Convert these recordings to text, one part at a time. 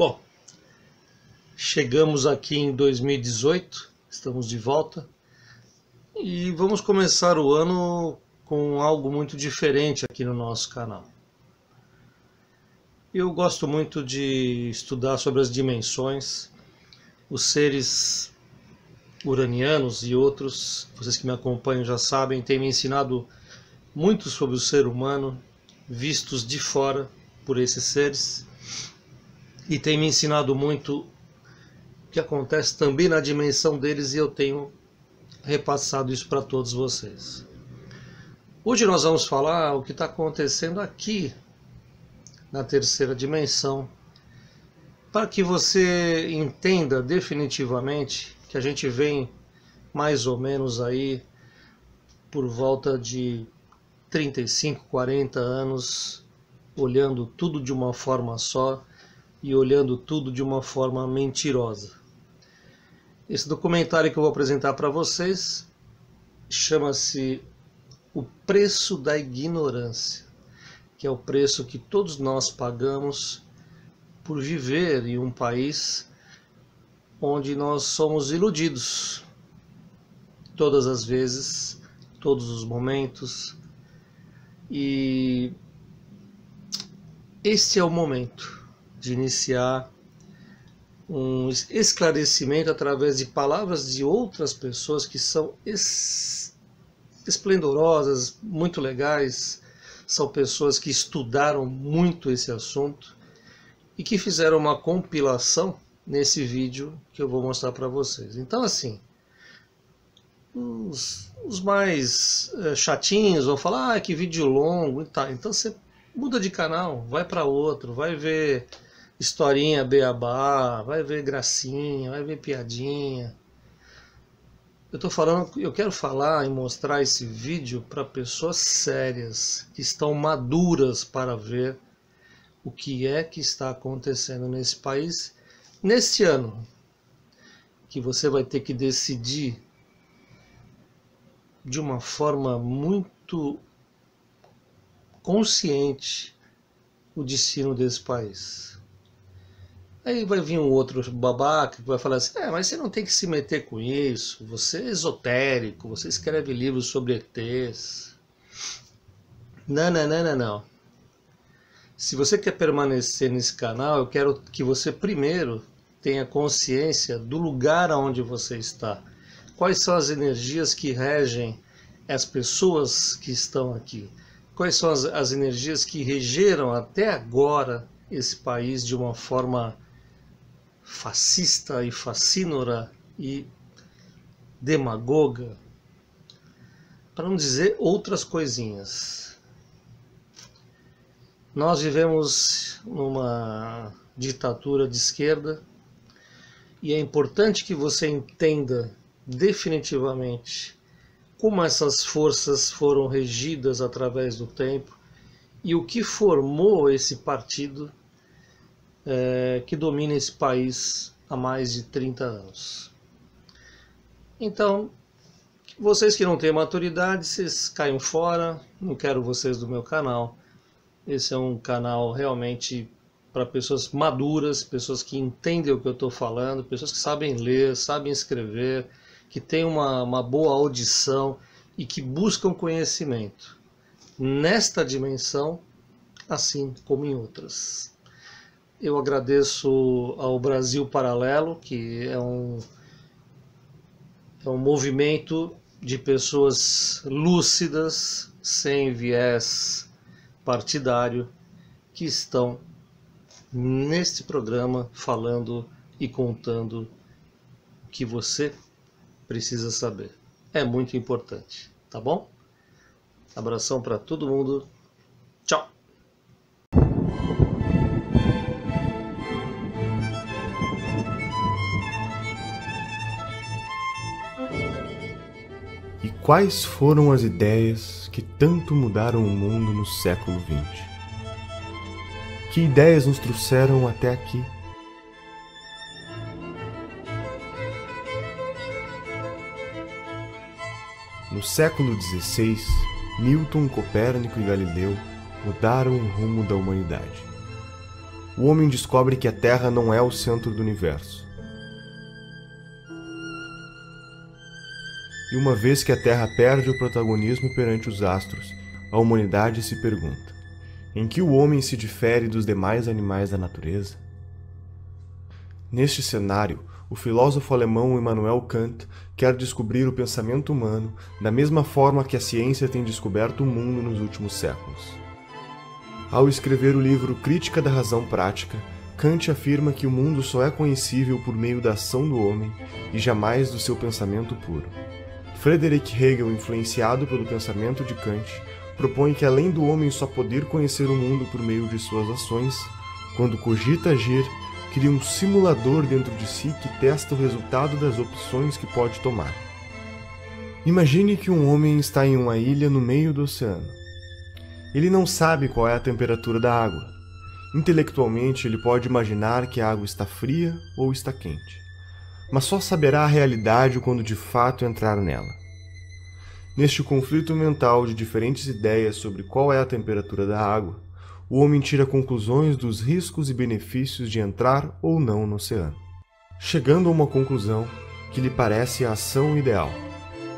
Bom, chegamos aqui em 2018, estamos de volta e vamos começar o ano com algo muito diferente aqui no nosso canal. Eu gosto muito de estudar sobre as dimensões, os seres uranianos e outros, vocês que me acompanham já sabem, têm me ensinado muito sobre o ser humano, vistos de fora por esses seres, e tem me ensinado muito o que acontece também na dimensão deles, e eu tenho repassado isso para todos vocês. Hoje nós vamos falar o que está acontecendo aqui na terceira dimensão, para que você entenda definitivamente que a gente vem mais ou menos aí por volta de 35, 40 anos olhando tudo de uma forma só e olhando tudo de uma forma mentirosa. Esse documentário que eu vou apresentar para vocês chama-se O Preço da Ignorância, que é o preço que todos nós pagamos por viver em um país onde nós somos iludidos todas as vezes, todos os momentos. E este é o momento de iniciar um esclarecimento através de palavras de outras pessoas que são esplendorosas, muito legais, são pessoas que estudaram muito esse assunto e que fizeram uma compilação nesse vídeo que eu vou mostrar para vocês. Então, assim, os mais chatinhos vão falar, que vídeo longo, tá. Então você muda de canal, vai para outro, vai ver historinha beabá, vai ver gracinha, vai ver piadinha. Eu quero falar e mostrar esse vídeo para pessoas sérias, que estão maduras para ver o que é que está acontecendo nesse país, neste ano, que você vai ter que decidir de uma forma muito consciente o destino desse país. Aí vai vir um outro babaca que vai falar assim, mas você não tem que se meter com isso, você é esotérico, você escreve livros sobre ETs. Não. Se você quer permanecer nesse canal, eu quero que você primeiro tenha consciência do lugar onde você está. Quais são as energias que regem as pessoas que estão aqui? Quais são as energias que regeram até agora esse país de uma forma fascista e fascínora e demagoga, para não dizer outras coisinhas. Nós vivemos numa ditadura de esquerda e é importante que você entenda definitivamente como essas forças foram regidas através do tempo e o que formou esse partido que domina esse país há mais de 30 anos. Então, vocês que não têm maturidade, vocês caiam fora, não quero vocês do meu canal. Esse é um canal realmente para pessoas maduras, pessoas que entendem o que eu estou falando, pessoas que sabem ler, sabem escrever, que têm uma boa audição e que buscam conhecimento nesta dimensão, assim como em outras. Eu agradeço ao Brasil Paralelo, que é um movimento de pessoas lúcidas, sem viés partidário, que estão neste programa falando e contando o que você precisa saber. É muito importante, tá bom? Abração para todo mundo. Tchau! E quais foram as ideias que tanto mudaram o mundo no século XX? Que ideias nos trouxeram até aqui? No século XVI, Newton, Copérnico e Galileu mudaram o rumo da humanidade. o homem descobre que a Terra não é o centro do universo. E uma vez que a Terra perde o protagonismo perante os astros, a humanidade se pergunta: em que o homem se difere dos demais animais da natureza? Neste cenário, o filósofo alemão Immanuel Kant quer descobrir o pensamento humano da mesma forma que a ciência tem descoberto o mundo nos últimos séculos. Ao escrever o livro Crítica da Razão Prática, Kant afirma que o mundo só é conhecível por meio da ação do homem e jamais do seu pensamento puro. Friedrich Hegel, influenciado pelo pensamento de Kant, propõe que além do homem só poder conhecer o mundo por meio de suas ações, quando cogita agir, cria um simulador dentro de si que testa o resultado das opções que pode tomar. Imagine que um homem está em uma ilha no meio do oceano. Ele não sabe qual é a temperatura da água. Intelectualmente, ele pode imaginar que a água está fria ou está quente, mas só saberá a realidade quando de fato entrar nela. Neste conflito mental de diferentes ideias sobre qual é a temperatura da água, o homem tira conclusões dos riscos e benefícios de entrar ou não no oceano, chegando a uma conclusão que lhe parece a ação ideal.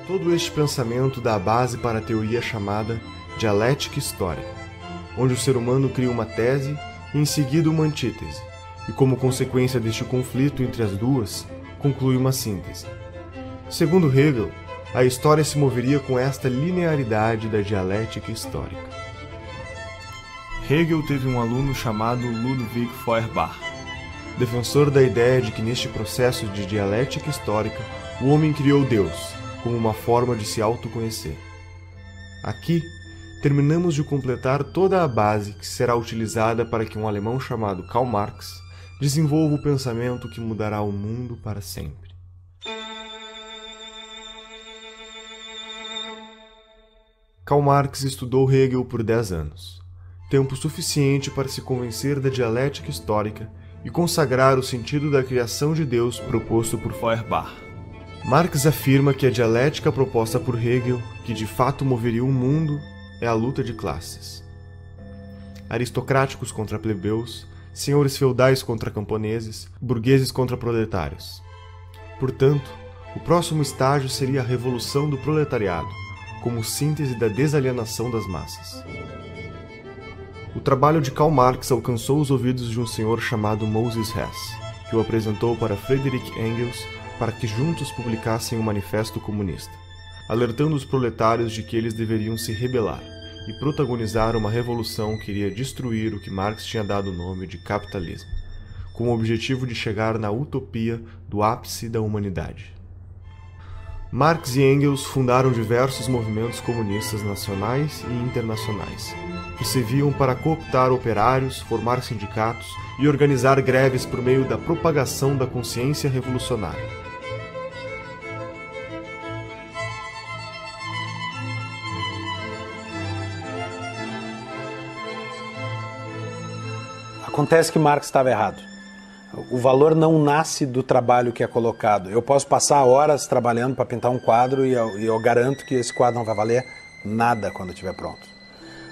Todo este pensamento dá a base para a teoria chamada dialética histórica, onde o ser humano cria uma tese e em seguida uma antítese, e como consequência deste conflito entre as duas, conclui uma síntese. Segundo Hegel, a história se moveria com esta linearidade da dialética histórica. Hegel teve um aluno chamado Ludwig Feuerbach, defensor da ideia de que neste processo de dialética histórica o homem criou Deus como uma forma de se autoconhecer. Aqui, terminamos de completar toda a base que será utilizada para que um alemão chamado Karl Marx desenvolva o pensamento que mudará o mundo para sempre. Karl Marx estudou Hegel por 10 anos. Tempo suficiente para se convencer da dialética histórica e consagrar o sentido da criação de Deus proposto por Feuerbach. Marx afirma que a dialética proposta por Hegel, que de fato moveria o mundo, é a luta de classes. Aristocráticos contra plebeus, senhores feudais contra camponeses, burgueses contra proletários. Portanto, o próximo estágio seria a revolução do proletariado, como síntese da desalienação das massas. O trabalho de Karl Marx alcançou os ouvidos de um senhor chamado Moses Hess, que o apresentou para Friedrich Engels para que juntos publicassem um manifesto comunista, alertando os proletários de que eles deveriam se rebelar e protagonizar uma revolução que iria destruir o que Marx tinha dado o nome de capitalismo, com o objetivo de chegar na utopia do ápice da humanidade. Marx e Engels fundaram diversos movimentos comunistas nacionais e internacionais, que serviam para cooptar operários, formar sindicatos e organizar greves por meio da propagação da consciência revolucionária. Acontece que Marx estava errado. O valor não nasce do trabalho que é colocado. Eu posso passar horas trabalhando para pintar um quadro e eu garanto que esse quadro não vai valer nada quando estiver pronto.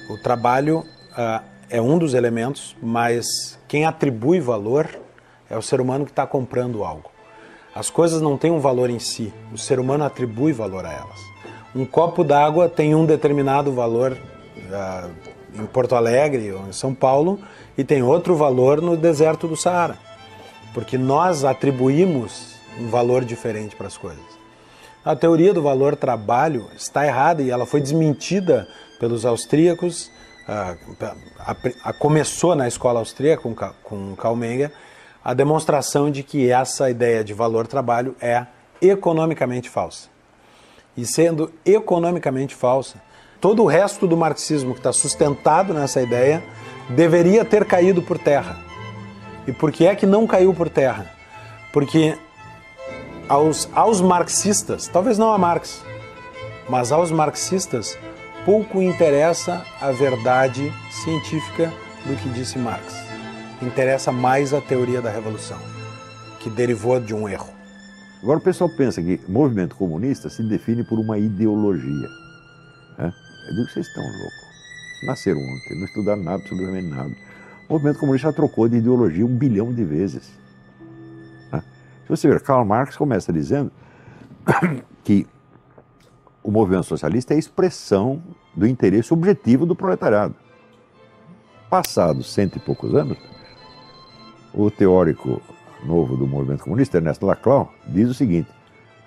O trabalho é um dos elementos, mas quem atribui valor é o ser humano que está comprando algo. As coisas não têm um valor em si, o ser humano atribui valor a elas. Um copo d'água tem um determinado valor em Porto Alegre ou em São Paulo e tem outro valor no deserto do Saara, porque nós atribuímos um valor diferente para as coisas. A teoria do valor trabalho está errada e ela foi desmentida pelos austríacos, começou na escola austríaca com Karl Menger, a demonstração de que essa ideia de valor trabalho é economicamente falsa. E sendo economicamente falsa, todo o resto do marxismo que está sustentado nessa ideia deveria ter caído por terra. E por que é que não caiu por terra? Porque aos marxistas, talvez não a Marx, mas aos marxistas, pouco interessa a verdade científica do que disse Marx. Interessa mais a teoria da revolução, que derivou de um erro. Agora o pessoal pensa que o movimento comunista se define por uma ideologia. Eu digo que vocês estão loucos. Nasceram ontem, não estudaram nada, absolutamente nada. O movimento comunista já trocou de ideologia 1 bilhão de vezes. Né? Se você ver, Karl Marx começa dizendo que o movimento socialista é a expressão do interesse objetivo do proletariado. Passados 100 e poucos anos, o teórico novo do movimento comunista, Ernesto Laclau, diz o seguinte: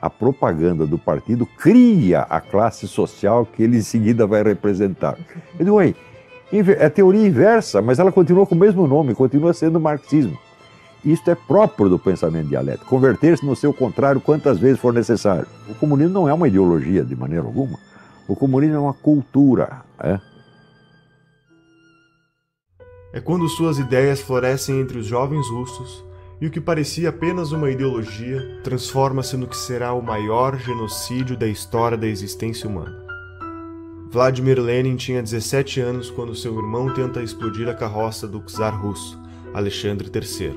a propaganda do partido cria a classe social que ele em seguida vai representar. Eu digo, é teoria inversa, mas ela continua com o mesmo nome, continua sendo marxismo. Isto é próprio do pensamento dialético, converter-se no seu contrário quantas vezes for necessário. O comunismo não é uma ideologia de maneira alguma, o comunismo é uma cultura. É quando suas ideias florescem entre os jovens russos e o que parecia apenas uma ideologia transforma-se no que será o maior genocídio da história da existência humana. Vladimir Lenin tinha 17 anos quando seu irmão tenta explodir a carroça do czar russo, Alexandre III,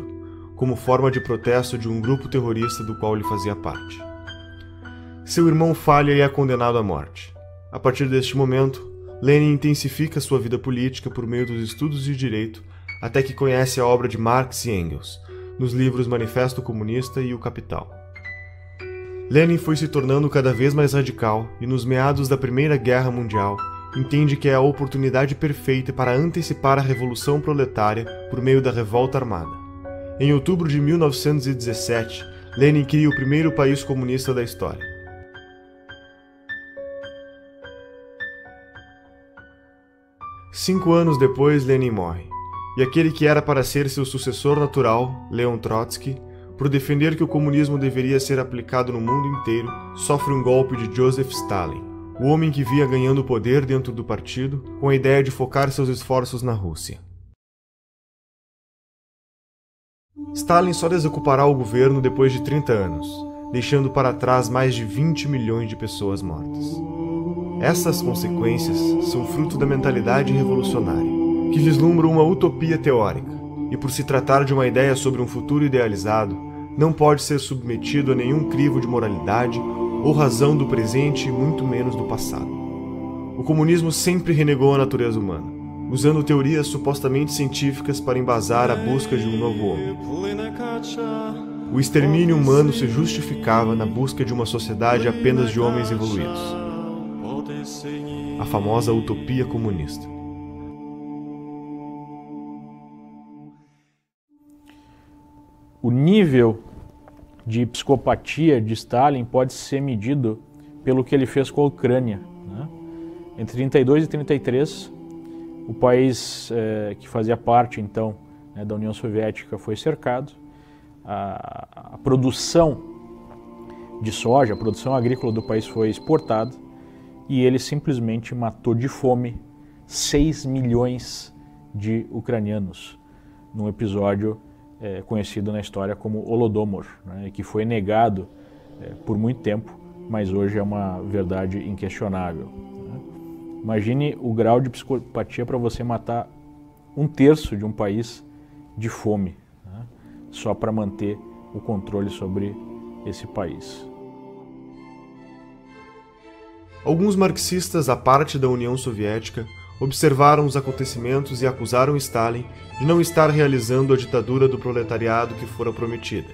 como forma de protesto de um grupo terrorista do qual ele fazia parte. Seu irmão falha e é condenado à morte. A partir deste momento, Lenin intensifica sua vida política por meio dos estudos de direito, até que conhece a obra de Marx e Engels, nos livros Manifesto Comunista e O Capital. Lenin foi se tornando cada vez mais radical e, nos meados da Primeira Guerra Mundial, entende que é a oportunidade perfeita para antecipar a Revolução Proletária por meio da revolta armada. Em outubro de 1917, Lenin cria o primeiro país comunista da história. Cinco anos depois, Lenin morre, e aquele que era para ser seu sucessor natural, Leon Trotsky, por defender que o comunismo deveria ser aplicado no mundo inteiro, sofre um golpe de Joseph Stalin, o homem que via ganhando poder dentro do partido, com a ideia de focar seus esforços na Rússia. Stalin só desocupará o governo depois de 30 anos, deixando para trás mais de 20 milhões de pessoas mortas. Essas consequências são fruto da mentalidade revolucionária, que vislumbra uma utopia teórica, e por se tratar de uma ideia sobre um futuro idealizado, não pode ser submetido a nenhum crivo de moralidade ou razão do presente e muito menos do passado. O comunismo sempre renegou a natureza humana, usando teorias supostamente científicas para embasar a busca de um novo homem. O extermínio humano se justificava na busca de uma sociedade apenas de homens evoluídos. A famosa utopia comunista. O nível de psicopatia de Stalin pode ser medido pelo que ele fez com a Ucrânia. Né? Entre 32 e 33, o país que fazia parte, então, da União Soviética foi cercado. A produção de soja, a produção agrícola do país foi exportada e ele simplesmente matou de fome 6 milhões de ucranianos, num episódio conhecido na história como Holodomor, né, que foi negado por muito tempo, mas hoje é uma verdade inquestionável. Né? Imagine o grau de psicopatia para você matar 1/3 de um país de fome, né, só para manter o controle sobre esse país. Alguns marxistas, à parte da União Soviética, observaram os acontecimentos e acusaram Stalin de não estar realizando a ditadura do proletariado que fora prometida,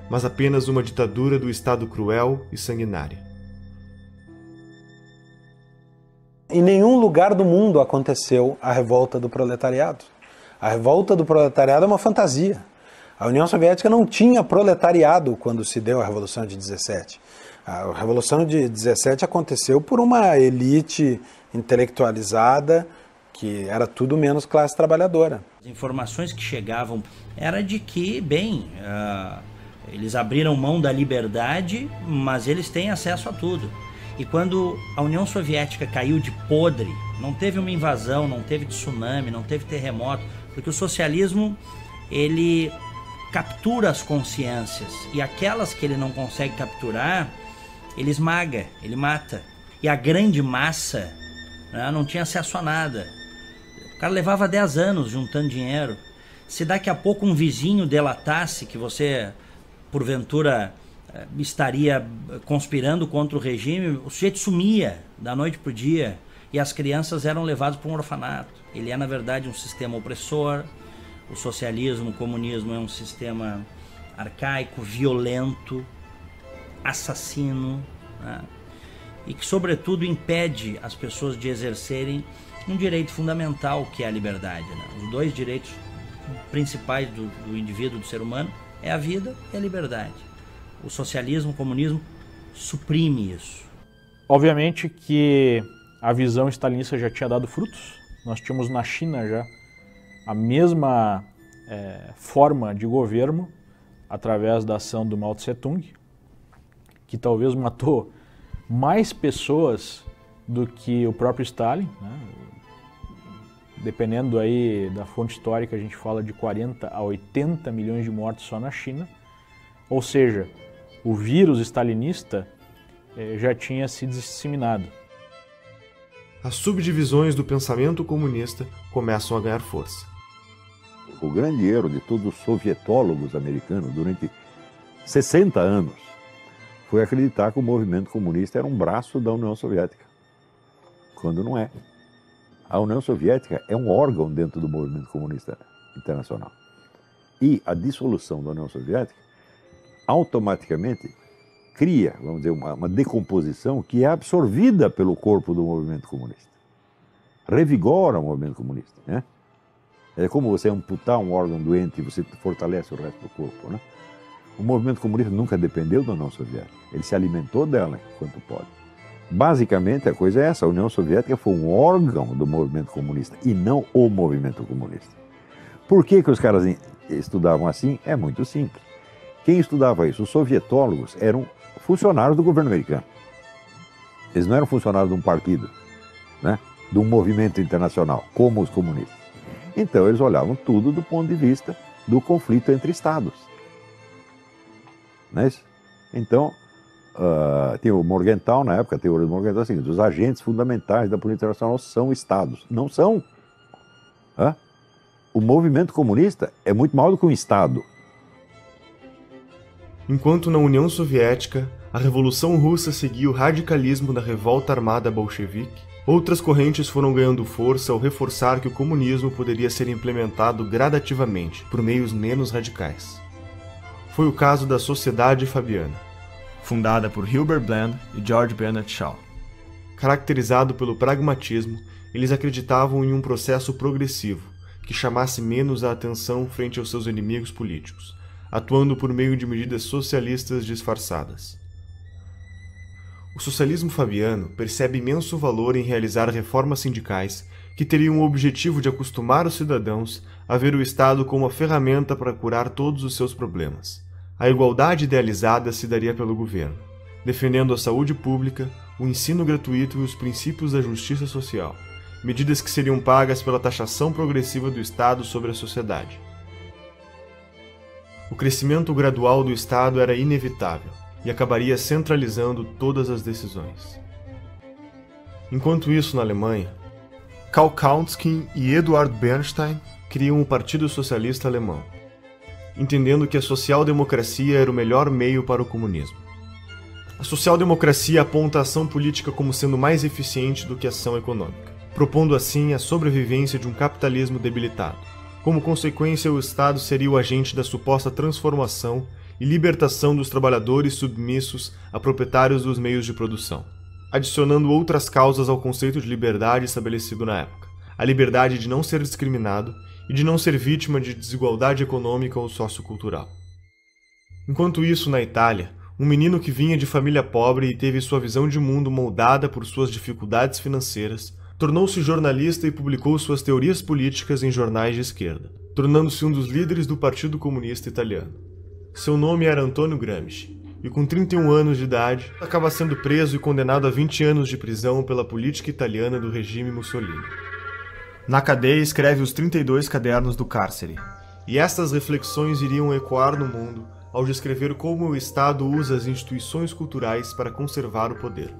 mas apenas uma ditadura do Estado cruel e sanguinária. Em nenhum lugar do mundo aconteceu a revolta do proletariado. A revolta do proletariado é uma fantasia. A União Soviética não tinha proletariado quando se deu a Revolução de 17. A Revolução de 17 aconteceu por uma elite intelectualizada que era tudo menos classe trabalhadora. As informações que chegavam era de que, eles abriram mão da liberdade, mas eles têm acesso a tudo. E quando a União Soviética caiu de podre, não teve uma invasão, não teve tsunami, não teve terremoto, porque o socialismo, ele captura as consciências, e aquelas que ele não consegue capturar, ele esmaga, ele mata. E a grande massa, né, não tinha acesso a nada. O cara levava 10 anos juntando dinheiro. Se daqui a pouco um vizinho delatasse que você, porventura, estaria conspirando contra o regime, o sujeito sumia da noite para o dia e as crianças eram levadas para um orfanato. Ele é, na verdade, um sistema opressor, o socialismo, o comunismo é um sistema arcaico, violento, assassino, né? E que, sobretudo, impede as pessoas de exercerem um direito fundamental, que é a liberdade, né? Os dois direitos principais do indivíduo, do ser humano, é a vida e a liberdade. O socialismo, o comunismo, suprime isso. Obviamente que a visão stalinista já tinha dado frutos. Nós tínhamos na China já a mesma forma de governo através da ação do Mao Tse-tung, que talvez matou mais pessoas do que o próprio Stalin, né? Dependendo aí da fonte histórica, a gente fala de 40 a 80 milhões de mortos só na China. Ou seja, o vírus stalinista já tinha se disseminado. As subdivisões do pensamento comunista começam a ganhar força. O grande erro de todos os sovietólogos americanos durante 60 anos foi acreditar que o movimento comunista era um braço da União Soviética, quando não é. A União Soviética é um órgão dentro do movimento comunista internacional. E a dissolução da União Soviética automaticamente cria, vamos dizer, uma decomposição que é absorvida pelo corpo do movimento comunista. Revigora o movimento comunista, né? É como você amputar um órgão doente e você fortalece o resto do corpo, né? O movimento comunista nunca dependeu da União Soviética. Ele se alimentou dela enquanto pode. Basicamente, a coisa é essa. A União Soviética foi um órgão do movimento comunista e não o movimento comunista. Por que os caras estudavam assim? É muito simples. Quem estudava isso? Os sovietólogos eram funcionários do governo americano. Eles não eram funcionários de um partido, né? De um movimento internacional, como os comunistas. Então, eles olhavam tudo do ponto de vista do conflito entre estados. Não é isso? Então, tem o Morgenthau, na época, a teoria do Morgenthau é a seguinte: os agentes fundamentais da política internacional são estados. Não são. O movimento comunista é muito maior do que um estado. Enquanto na União Soviética, a Revolução Russa seguia o radicalismo da revolta armada bolchevique, outras correntes foram ganhando força ao reforçar que o comunismo poderia ser implementado gradativamente, por meios menos radicais. Foi o caso da Sociedade Fabiana, fundada por Hilbert Bland e George Bernard Shaw. Caracterizado pelo pragmatismo, eles acreditavam em um processo progressivo, que chamasse menos a atenção frente aos seus inimigos políticos, atuando por meio de medidas socialistas disfarçadas. O socialismo fabiano percebe imenso valor em realizar reformas sindicais que teriam o objetivo de acostumar os cidadãos a ver o Estado como a ferramenta para curar todos os seus problemas. A igualdade idealizada se daria pelo governo, defendendo a saúde pública, o ensino gratuito e os princípios da justiça social, medidas que seriam pagas pela taxação progressiva do Estado sobre a sociedade. O crescimento gradual do Estado era inevitável e acabaria centralizando todas as decisões. Enquanto isso, na Alemanha, Karl Kautsky e Eduard Bernstein criam o Partido Socialista Alemão, entendendo que a social-democracia era o melhor meio para o comunismo. A social-democracia aponta a ação política como sendo mais eficiente do que a ação econômica, propondo assim a sobrevivência de um capitalismo debilitado. Como consequência, o Estado seria o agente da suposta transformação e libertação dos trabalhadores submissos a proprietários dos meios de produção, adicionando outras causas ao conceito de liberdade estabelecido na época: a liberdade de não ser discriminado e de não ser vítima de desigualdade econômica ou sociocultural. Enquanto isso, na Itália, um menino que vinha de família pobre e teve sua visão de mundo moldada por suas dificuldades financeiras, tornou-se jornalista e publicou suas teorias políticas em jornais de esquerda, tornando-se um dos líderes do Partido Comunista Italiano. Seu nome era Antonio Gramsci, e com 31 anos de idade, acaba sendo preso e condenado a 20 anos de prisão pela política italiana do regime Mussolini. Na cadeia escreve os 32 cadernos do cárcere, e estas reflexões iriam ecoar no mundo ao descrever como o Estado usa as instituições culturais para conservar o poder.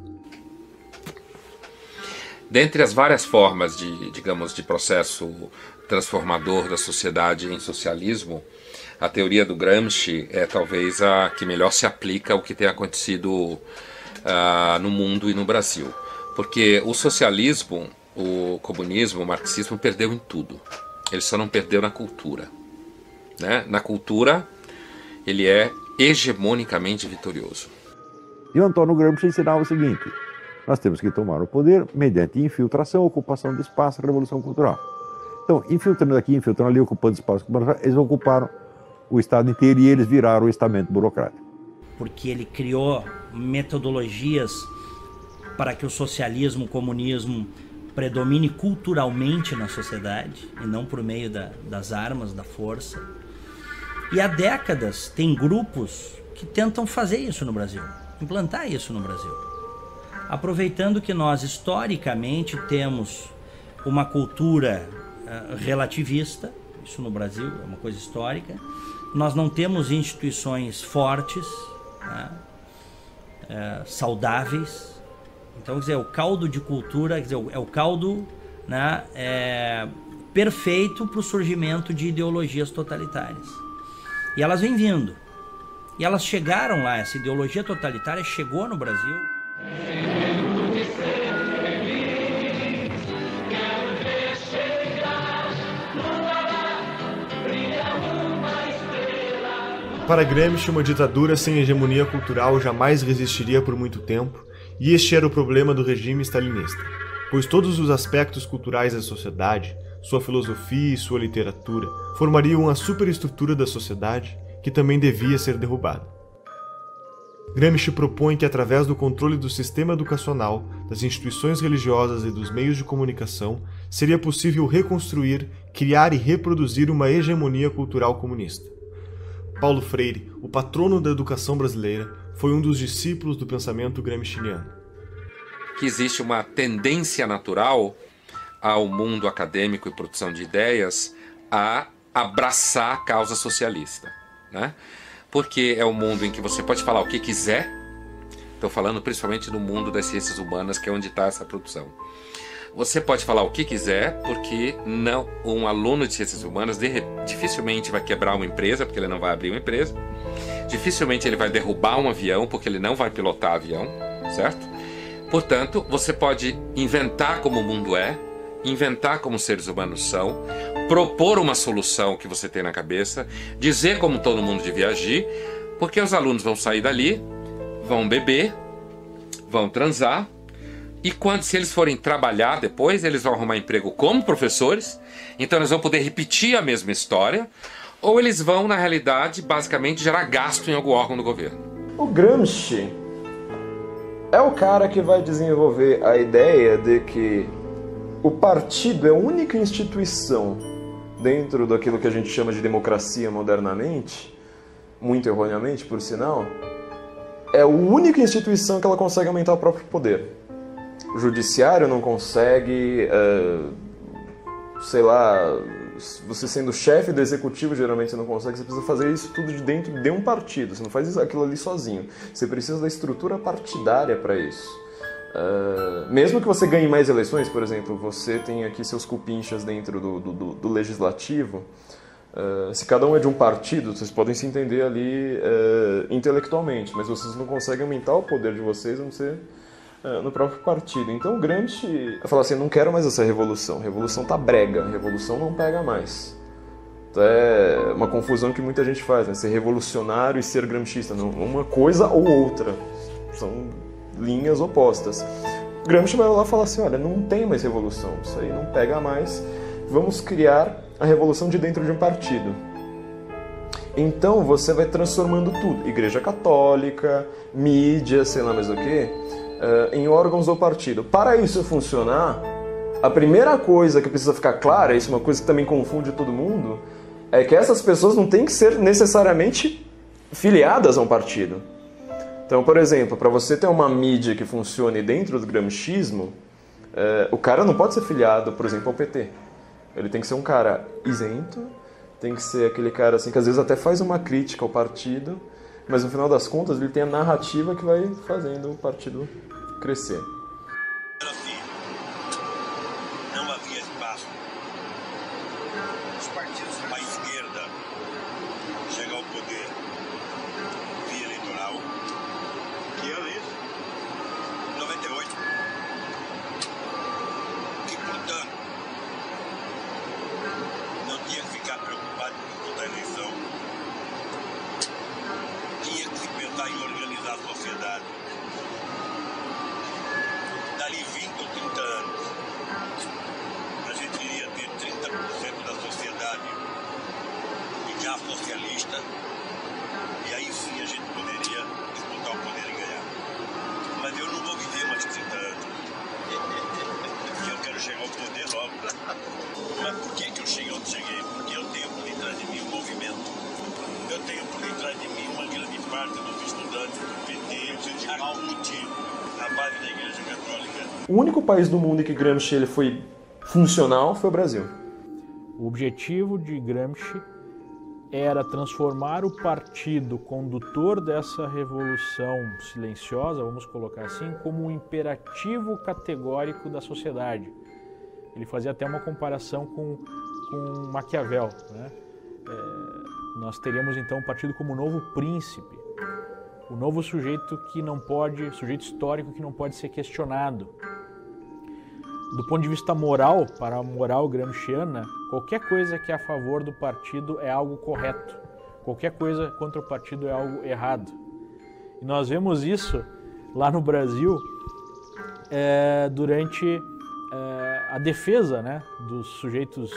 Dentre as várias formas de processo transformador da sociedade em socialismo, a teoria do Gramsci é talvez a que melhor se aplica ao que tem acontecido no mundo e no Brasil. Porque o socialismo, o comunismo, o marxismo perdeu em tudo. ele só não perdeu na cultura, né? Na cultura, ele é hegemonicamente vitorioso. E o Antônio Gramsci ensinava o seguinte: nós temos que tomar o poder mediante infiltração, ocupação de espaço, revolução cultural. Então, infiltrando aqui, infiltrando ali, ocupando espaço, eles ocuparam o Estado inteiro e eles viraram o estamento burocrático. Porque ele criou metodologias para que o socialismo, o comunismo predomine culturalmente na sociedade e não por meio das armas, da força. E há décadas tem grupos que tentam fazer isso no Brasil, implantar isso no Brasil. Aproveitando que nós historicamente temos uma cultura relativista, isso no Brasil é uma coisa histórica, nós não temos instituições fortes, né, saudáveis. Então, quer dizer, o caldo de cultura, quer dizer, é o caldo, né, perfeito para o surgimento de ideologias totalitárias. E elas vêm vindo. E elas chegaram lá, essa ideologia totalitária chegou no Brasil. Para Gramsci, uma ditadura sem hegemonia cultural jamais resistiria por muito tempo, e este era o problema do regime stalinista, pois todos os aspectos culturais da sociedade, sua filosofia e sua literatura, formariam a superestrutura da sociedade que também devia ser derrubada. Gramsci propõe que, através do controle do sistema educacional, das instituições religiosas e dos meios de comunicação, seria possível reconstruir, criar e reproduzir uma hegemonia cultural comunista. Paulo Freire, o patrono da educação brasileira, foi um dos discípulos do pensamento gramsciano. Que existe uma tendência natural ao mundo acadêmico e produção de ideias a abraçar a causa socialista, né? Porque é um mundo em que você pode falar o que quiser. Estou falando principalmente no mundo das ciências humanas, que é onde está essa produção. Você pode falar o que quiser, porque não, um aluno de ciências humanas dificilmente vai quebrar uma empresa, porque ele não vai abrir uma empresa. Dificilmente ele vai derrubar um avião, porque ele não vai pilotar avião, certo? Portanto, você pode inventar como o mundo é, inventar como os seres humanos são, propor uma solução que você tem na cabeça, dizer como todo mundo devia agir, porque os alunos vão sair dali, vão beber, vão transar, e se eles forem trabalhar depois, eles vão arrumar emprego como professores, então eles vão poder repetir a mesma história, ou eles vão, na realidade, basicamente gerar gasto em algum órgão do governo. O Gramsci é o cara que vai desenvolver a ideia de que o partido é a única instituição dentro daquilo que a gente chama de democracia modernamente, muito erroneamente, por sinal, é a única instituição que ela consegue aumentar o próprio poder. O judiciário não consegue, sei lá, você sendo chefe do executivo geralmente você não consegue, você precisa fazer isso tudo de dentro de um partido, você não faz aquilo ali sozinho, você precisa da estrutura partidária para isso. Mesmo que você ganhe mais eleições, por exemplo, você tem aqui seus cupinchas dentro do legislativo, se cada um é de um partido, vocês podem se entender ali intelectualmente, mas vocês não conseguem aumentar o poder de vocês, vão ser no próprio partido. Então o Gramsci fala assim, não quero mais essa revolução, revolução tá brega, revolução não pega mais. Então é uma confusão que muita gente faz, né? Ser revolucionário e ser gramscista, não, uma coisa ou outra, são linhas opostas. O Gramsci vai lá e fala assim, olha, não tem mais revolução, isso aí não pega mais, vamos criar a revolução de dentro de um partido. Então você vai transformando tudo, Igreja Católica, mídia, sei lá mais o que, em órgãos do partido. Para isso funcionar, a primeira coisa que precisa ficar clara, isso é uma coisa que também confunde todo mundo, é que essas pessoas não têm que ser necessariamente filiadas a um partido. Então, por exemplo, para você ter uma mídia que funcione dentro do gramscismo, o cara não pode ser filiado, por exemplo, ao PT. Ele tem que ser um cara isento, tem que ser aquele cara assim, que às vezes até faz uma crítica ao partido, mas no final das contas ele tem a narrativa que vai fazendo o partido crescer. Não havia espaço. Os partidos à esquerda chegam ao poder via eleitoral, que é ali, 98. E portanto, ajudar em organizar a sociedade. Dali 20 ou 30 anos, a gente iria ter 30% da sociedade já socialista, e aí sim a gente poderia disputar o poder e ganhar. Mas eu não vou viver mais 30 anos, porque eu quero chegar ao poder logo. Mas por que eu cheguei onde cheguei? Porque eu tenho por detrás de mim um movimento. Eu tenho por detrás de mim uma grande parte dos estudantes do PT, a CUT, a base da Igreja Católica. O único país do mundo em que Gramsci ele foi funcional foi o Brasil. O objetivo de Gramsci era transformar o partido condutor dessa revolução silenciosa, vamos colocar assim, como um imperativo categórico da sociedade. Ele fazia até uma comparação com Maquiavel, né? Nós teríamos então o partido como o novo príncipe, o novo sujeito que não pode, sujeito histórico que não pode ser questionado. Do ponto de vista moral, para a moral gramsciana, qualquer coisa que é a favor do partido é algo correto. Qualquer coisa contra o partido é algo errado. E nós vemos isso lá no Brasil durante a defesa, né, dos sujeitos,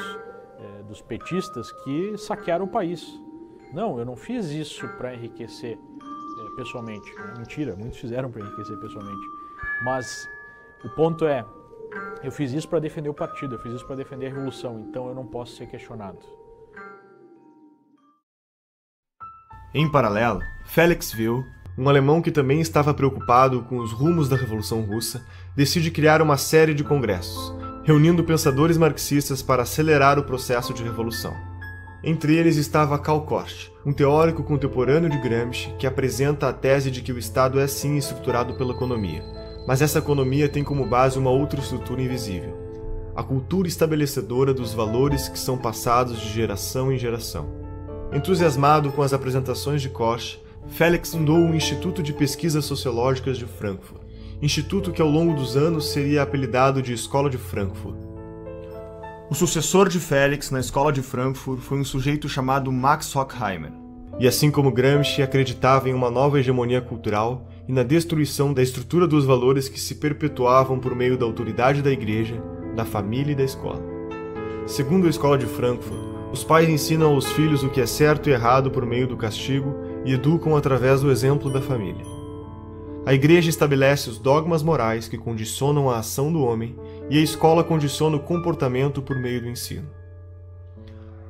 dos petistas que saquearam o país. Não, eu não fiz isso para enriquecer pessoalmente. Mentira, muitos fizeram para enriquecer pessoalmente. Mas o ponto é, eu fiz isso para defender o partido, eu fiz isso para defender a revolução, então eu não posso ser questionado. Em paralelo, Felix Wilh, um alemão que também estava preocupado com os rumos da Revolução Russa, decide criar uma série de congressos, reunindo pensadores marxistas para acelerar o processo de revolução. Entre eles estava Karl Korsch, um teórico contemporâneo de Gramsci que apresenta a tese de que o Estado é sim estruturado pela economia, mas essa economia tem como base uma outra estrutura invisível, a cultura estabelecedora dos valores que são passados de geração em geração. Entusiasmado com as apresentações de Korsch, Felix fundou o Instituto de Pesquisas Sociológicas de Frankfurt, instituto que ao longo dos anos seria apelidado de Escola de Frankfurt. O sucessor de Felix na Escola de Frankfurt foi um sujeito chamado Max Horkheimer, e assim como Gramsci acreditava em uma nova hegemonia cultural e na destruição da estrutura dos valores que se perpetuavam por meio da autoridade da igreja, da família e da escola. Segundo a Escola de Frankfurt, os pais ensinam aos filhos o que é certo e errado por meio do castigo e educam através do exemplo da família. A igreja estabelece os dogmas morais que condicionam a ação do homem e a escola condiciona o comportamento por meio do ensino.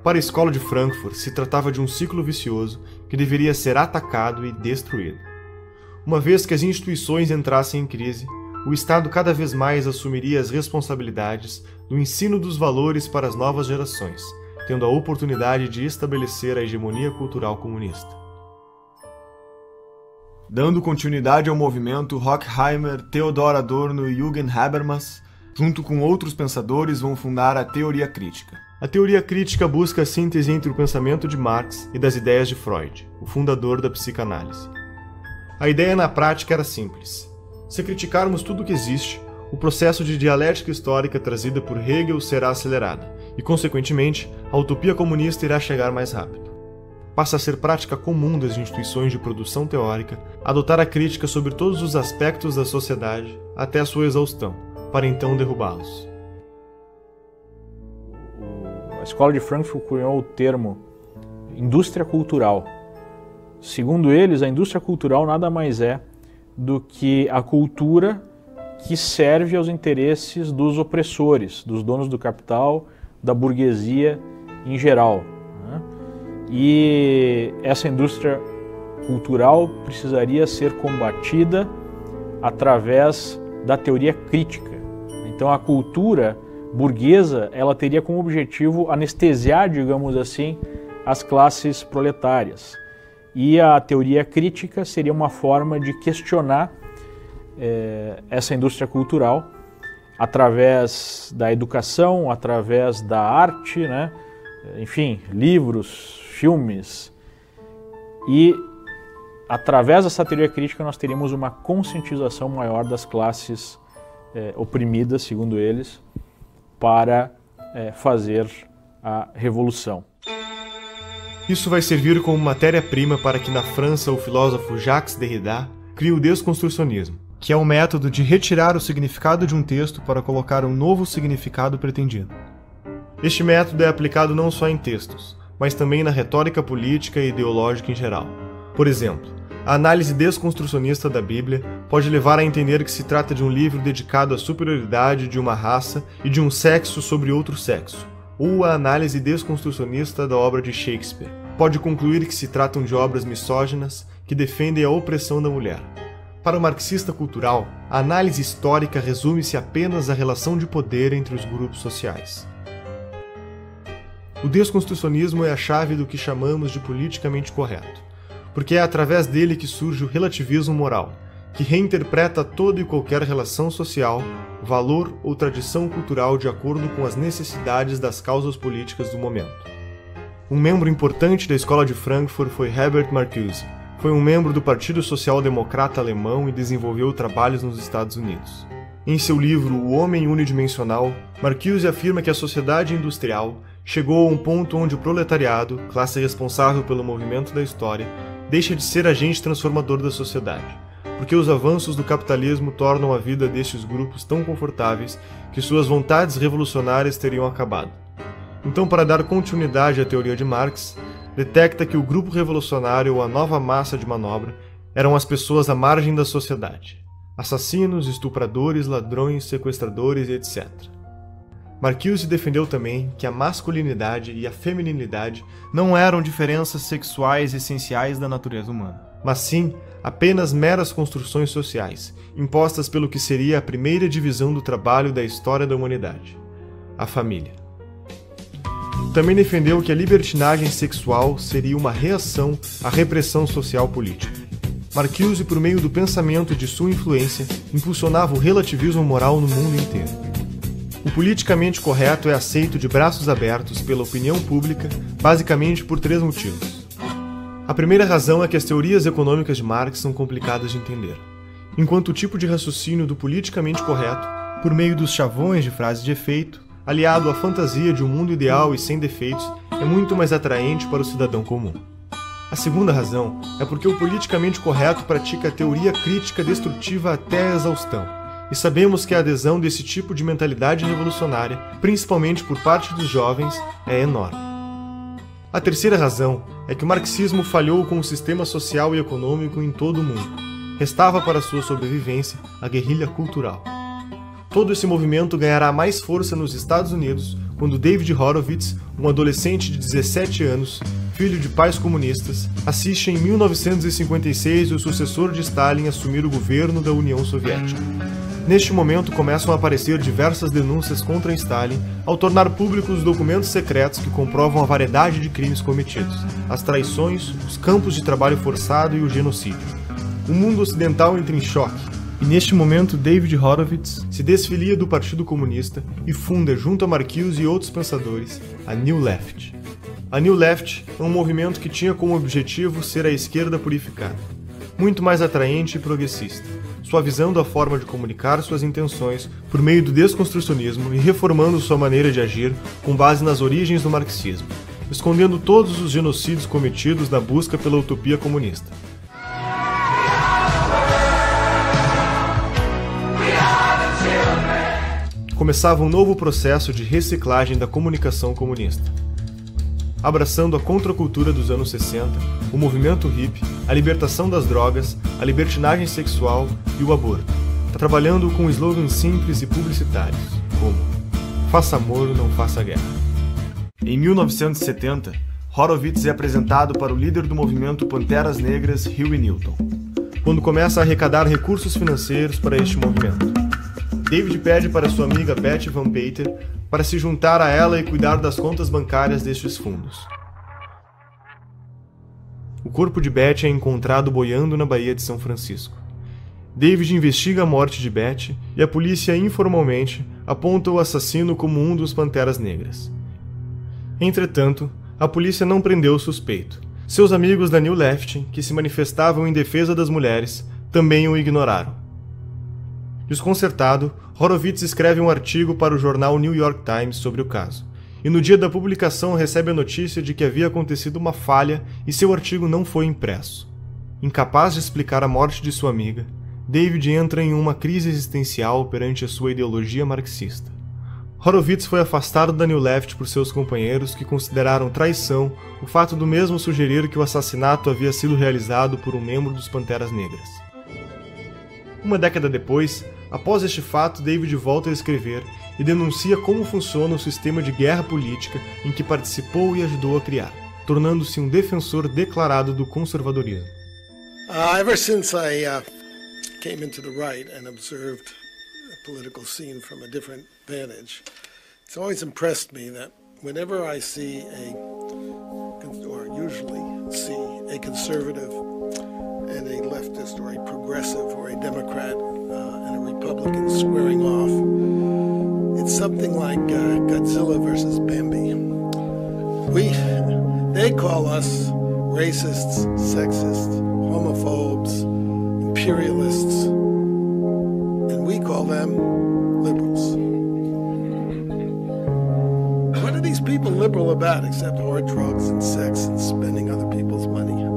Para a Escola de Frankfurt, se tratava de um ciclo vicioso que deveria ser atacado e destruído. Uma vez que as instituições entrassem em crise, o Estado cada vez mais assumiria as responsabilidades do ensino dos valores para as novas gerações, tendo a oportunidade de estabelecer a hegemonia cultural comunista. Dando continuidade ao movimento, Horkheimer, Theodor Adorno e Jürgen Habermas, junto com outros pensadores, vão fundar a teoria crítica. A teoria crítica busca a síntese entre o pensamento de Marx e das ideias de Freud, o fundador da psicanálise. A ideia na prática era simples. Se criticarmos tudo o que existe, o processo de dialética histórica trazida por Hegel será acelerado, e, consequentemente, a utopia comunista irá chegar mais rápido. Passa a ser prática comum das instituições de produção teórica adotar a crítica sobre todos os aspectos da sociedade até a sua exaustão, para então derrubá-los. A Escola de Frankfurt cunhou o termo indústria cultural. Segundo eles, a indústria cultural nada mais é do que a cultura que serve aos interesses dos opressores, dos donos do capital, da burguesia em geral. E essa indústria cultural precisaria ser combatida através da teoria crítica. Então a cultura burguesa, ela teria como objetivo anestesiar, digamos assim, as classes proletárias. E a teoria crítica seria uma forma de questionar essa indústria cultural através da educação, através da arte, né? Enfim, livros, filmes. E através dessa teoria crítica nós teríamos uma conscientização maior das classes oprimidas, segundo eles, para fazer a revolução. Isso vai servir como matéria-prima para que na França o filósofo Jacques Derrida crie o desconstrucionismo, que é o método de retirar o significado de um texto para colocar um novo significado pretendido. Este método é aplicado não só em textos, mas também na retórica política e ideológica em geral. Por exemplo, a análise desconstrucionista da Bíblia pode levar a entender que se trata de um livro dedicado à superioridade de uma raça e de um sexo sobre outro sexo, ou a análise desconstrucionista da obra de Shakespeare pode concluir que se tratam de obras misóginas que defendem a opressão da mulher. Para o marxista cultural, a análise histórica resume-se apenas à relação de poder entre os grupos sociais. O desconstrucionismo é a chave do que chamamos de politicamente correto, porque é através dele que surge o relativismo moral, que reinterpreta toda e qualquer relação social, valor ou tradição cultural de acordo com as necessidades das causas políticas do momento. Um membro importante da Escola de Frankfurt foi Herbert Marcuse. Foi um membro do Partido Social Democrata Alemão e desenvolveu trabalhos nos Estados Unidos. Em seu livro O Homem Unidimensional, Marcuse afirma que a sociedade industrial chegou a um ponto onde o proletariado, classe responsável pelo movimento da história, deixa de ser agente transformador da sociedade, porque os avanços do capitalismo tornam a vida destes grupos tão confortáveis que suas vontades revolucionárias teriam acabado. Então, para dar continuidade à teoria de Marx, detecta que o grupo revolucionário ou a nova massa de manobra eram as pessoas à margem da sociedade. Assassinos, estupradores, ladrões, sequestradores, etc. Marcuse defendeu também que a masculinidade e a feminilidade não eram diferenças sexuais essenciais da natureza humana, mas sim apenas meras construções sociais, impostas pelo que seria a primeira divisão do trabalho da história da humanidade, a família. Também defendeu que a libertinagem sexual seria uma reação à repressão social política. Marcuse, por meio do pensamento e de sua influência, impulsionava o relativismo moral no mundo inteiro. O politicamente correto é aceito de braços abertos pela opinião pública, basicamente por 3 motivos. A primeira razão é que as teorias econômicas de Marx são complicadas de entender, enquanto o tipo de raciocínio do politicamente correto, por meio dos chavões de frases de efeito, aliado à fantasia de um mundo ideal e sem defeitos, é muito mais atraente para o cidadão comum. A segunda razão é porque o politicamente correto pratica a teoria crítica destrutiva até a exaustão, e sabemos que a adesão desse tipo de mentalidade revolucionária, principalmente por parte dos jovens, é enorme. A terceira razão é que o marxismo falhou com o sistema social e econômico em todo o mundo. Restava para sua sobrevivência a guerrilha cultural. Todo esse movimento ganhará mais força nos Estados Unidos quando David Horowitz, um adolescente de 17 anos, filho de pais comunistas, assiste em 1956 o sucessor de Stalin assumir o governo da União Soviética. Neste momento começam a aparecer diversas denúncias contra Stalin ao tornar públicos os documentos secretos que comprovam a variedade de crimes cometidos, as traições, os campos de trabalho forçado e o genocídio. O mundo ocidental entra em choque. E neste momento, David Horowitz se desfilia do Partido Comunista e funda, junto a Marcuse e outros pensadores, a New Left. A New Left é um movimento que tinha como objetivo ser a esquerda purificada, muito mais atraente e progressista, suavizando a forma de comunicar suas intenções por meio do desconstrucionismo e reformando sua maneira de agir com base nas origens do marxismo, escondendo todos os genocídios cometidos na busca pela utopia comunista. Começava um novo processo de reciclagem da comunicação comunista. Abraçando a contracultura dos anos 60, o movimento hippie, a libertação das drogas, a libertinagem sexual e o aborto, trabalhando com slogans simples e publicitários, como "Faça amor, não faça guerra". Em 1970, Horowitz é apresentado para o líder do movimento Panteras Negras, Huey Newton, quando começa a arrecadar recursos financeiros para este movimento. David pede para sua amiga Betty Van Pater para se juntar a ela e cuidar das contas bancárias destes fundos. O corpo de Betty é encontrado boiando na Baía de São Francisco. David investiga a morte de Betty e a polícia informalmente aponta o assassino como um dos Panteras Negras. Entretanto, a polícia não prendeu o suspeito. Seus amigos da New Left, que se manifestavam em defesa das mulheres, também o ignoraram. Desconcertado, Horowitz escreve um artigo para o jornal New York Times sobre o caso, e no dia da publicação recebe a notícia de que havia acontecido uma falha e seu artigo não foi impresso. Incapaz de explicar a morte de sua amiga, David entra em uma crise existencial perante a sua ideologia marxista. Horowitz foi afastado da New Left por seus companheiros, que consideraram traição o fato do mesmo sugerir que o assassinato havia sido realizado por um membro dos Panteras Negras. Uma década depois, após este fato, David volta a escrever e denuncia como funciona o sistema de guerra política em que participou e ajudou a criar, tornando-se um defensor declarado do conservadorismo. Ever since I came into the right and observed the political scene from a different vantage, it's always impressed me that whenever I see or usually see a conservative and a leftist or a progressive or a Democrat and a Republican squaring off, it's something like Godzilla versus Bambi. They call us racists, sexists, homophobes, imperialists, and we call them liberals. What are these people liberal about except hard drugs and sex and spending other people's money?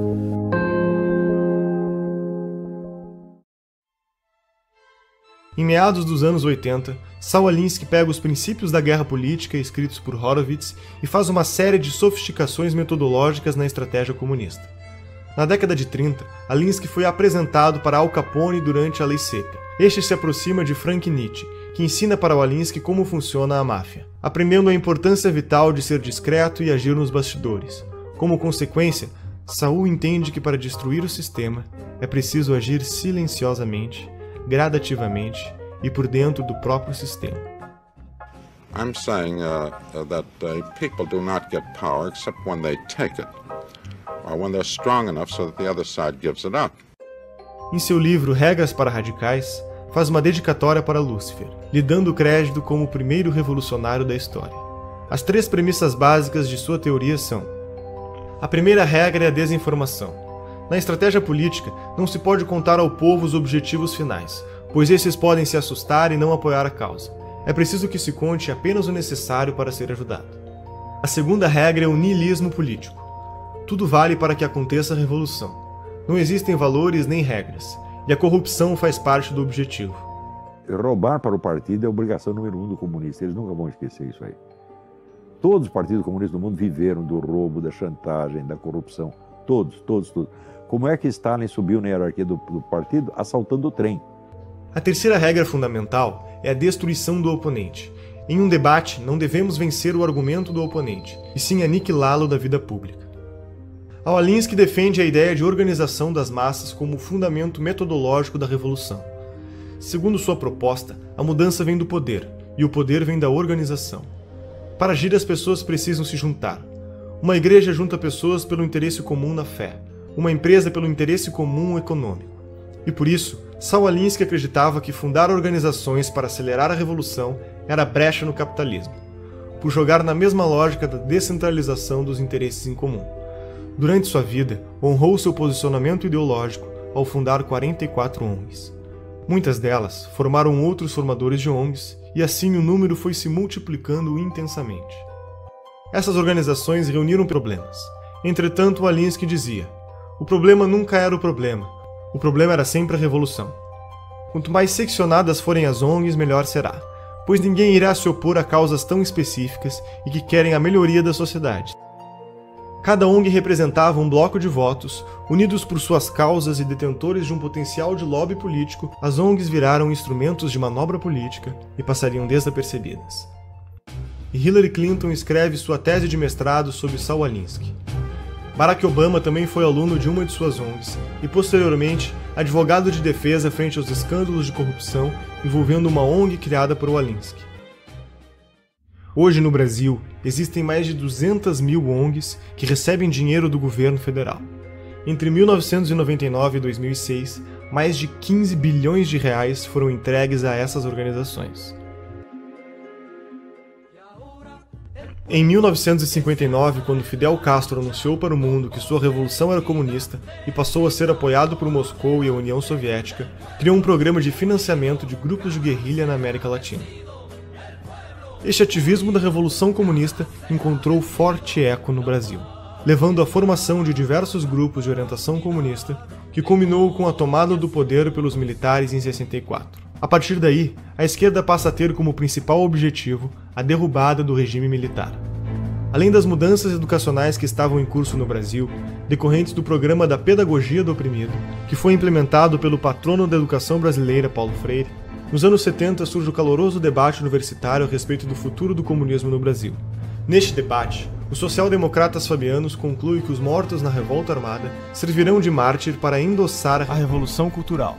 Em meados dos anos 80, Saul Alinsky pega os princípios da guerra política escritos por Horowitz e faz uma série de sofisticações metodológicas na estratégia comunista. Na década de 30, Alinsky foi apresentado para Al Capone durante a Lei Seca. Este se aproxima de Frank Nietzsche, que ensina para o Alinsky como funciona a máfia, aprendendo a importância vital de ser discreto e agir nos bastidores. Como consequência, Saul entende que para destruir o sistema é preciso agir silenciosamente, gradativamente e por dentro do próprio sistema. I'm saying that people do not get power except when they take it, or when they're strong enough so that the other side gives it up. Em seu livro Regras para Radicais, faz uma dedicatória para Lúcifer, lhe dando crédito como o primeiro revolucionário da história. As 3 premissas básicas de sua teoria são: a primeira regra é a desinformação. Na estratégia política, não se pode contar ao povo os objetivos finais, pois esses podem se assustar e não apoiar a causa. É preciso que se conte apenas o necessário para ser ajudado. A segunda regra é o niilismo político. Tudo vale para que aconteça a revolução. Não existem valores nem regras, e a corrupção faz parte do objetivo. Roubar para o partido é a obrigação número 1 do comunista, eles nunca vão esquecer isso aí. Todos os partidos comunistas do mundo viveram do roubo, da chantagem, da corrupção. Todos. Como é que Stalin subiu na hierarquia do partido? Assaltando o trem. A terceira regra fundamental é a destruição do oponente. Em um debate, não devemos vencer o argumento do oponente, e sim aniquilá-lo da vida pública. Alinsky defende a ideia de organização das massas como o fundamento metodológico da revolução. Segundo sua proposta, a mudança vem do poder, e o poder vem da organização. Para agir, as pessoas precisam se juntar. Uma igreja junta pessoas pelo interesse comum na fé, uma empresa pelo interesse comum econômico. E por isso, Saul Alinsky acreditava que fundar organizações para acelerar a revolução era brecha no capitalismo, por jogar na mesma lógica da descentralização dos interesses em comum. Durante sua vida, honrou seu posicionamento ideológico ao fundar 44 ONGs. Muitas delas formaram outros formadores de ONGs, e assim o número foi se multiplicando intensamente. Essas organizações reuniram problemas. Entretanto, Alinsky dizia: o problema nunca era o problema era sempre a revolução. Quanto mais seccionadas forem as ONGs, melhor será, pois ninguém irá se opor a causas tão específicas e que querem a melhoria da sociedade. Cada ONG representava um bloco de votos, unidos por suas causas e detentores de um potencial de lobby político. As ONGs viraram instrumentos de manobra política e passariam desapercebidas. E Hillary Clinton escreve sua tese de mestrado sobre Saul Alinsky. Barack Obama também foi aluno de uma de suas ONGs e, posteriormente, advogado de defesa frente aos escândalos de corrupção envolvendo uma ONG criada por Alinsky. Hoje, no Brasil, existem mais de 200 mil ONGs que recebem dinheiro do governo federal. Entre 1999 e 2006, mais de 15 bilhões de reais foram entregues a essas organizações. Em 1959, quando Fidel Castro anunciou para o mundo que sua revolução era comunista e passou a ser apoiado por Moscou e a União Soviética, criou um programa de financiamento de grupos de guerrilha na América Latina. Este ativismo da Revolução Comunista encontrou forte eco no Brasil, levando à formação de diversos grupos de orientação comunista, que culminou com a tomada do poder pelos militares em 64. A partir daí, a esquerda passa a ter como principal objetivo a derrubada do regime militar. Além das mudanças educacionais que estavam em curso no Brasil, decorrentes do programa da Pedagogia do Oprimido, que foi implementado pelo patrono da educação brasileira, Paulo Freire, nos anos 70 surge o caloroso debate universitário a respeito do futuro do comunismo no Brasil. Neste debate, os social-democratas fabianos concluem que os mortos na revolta armada servirão de mártir para endossar a Revolução Cultural.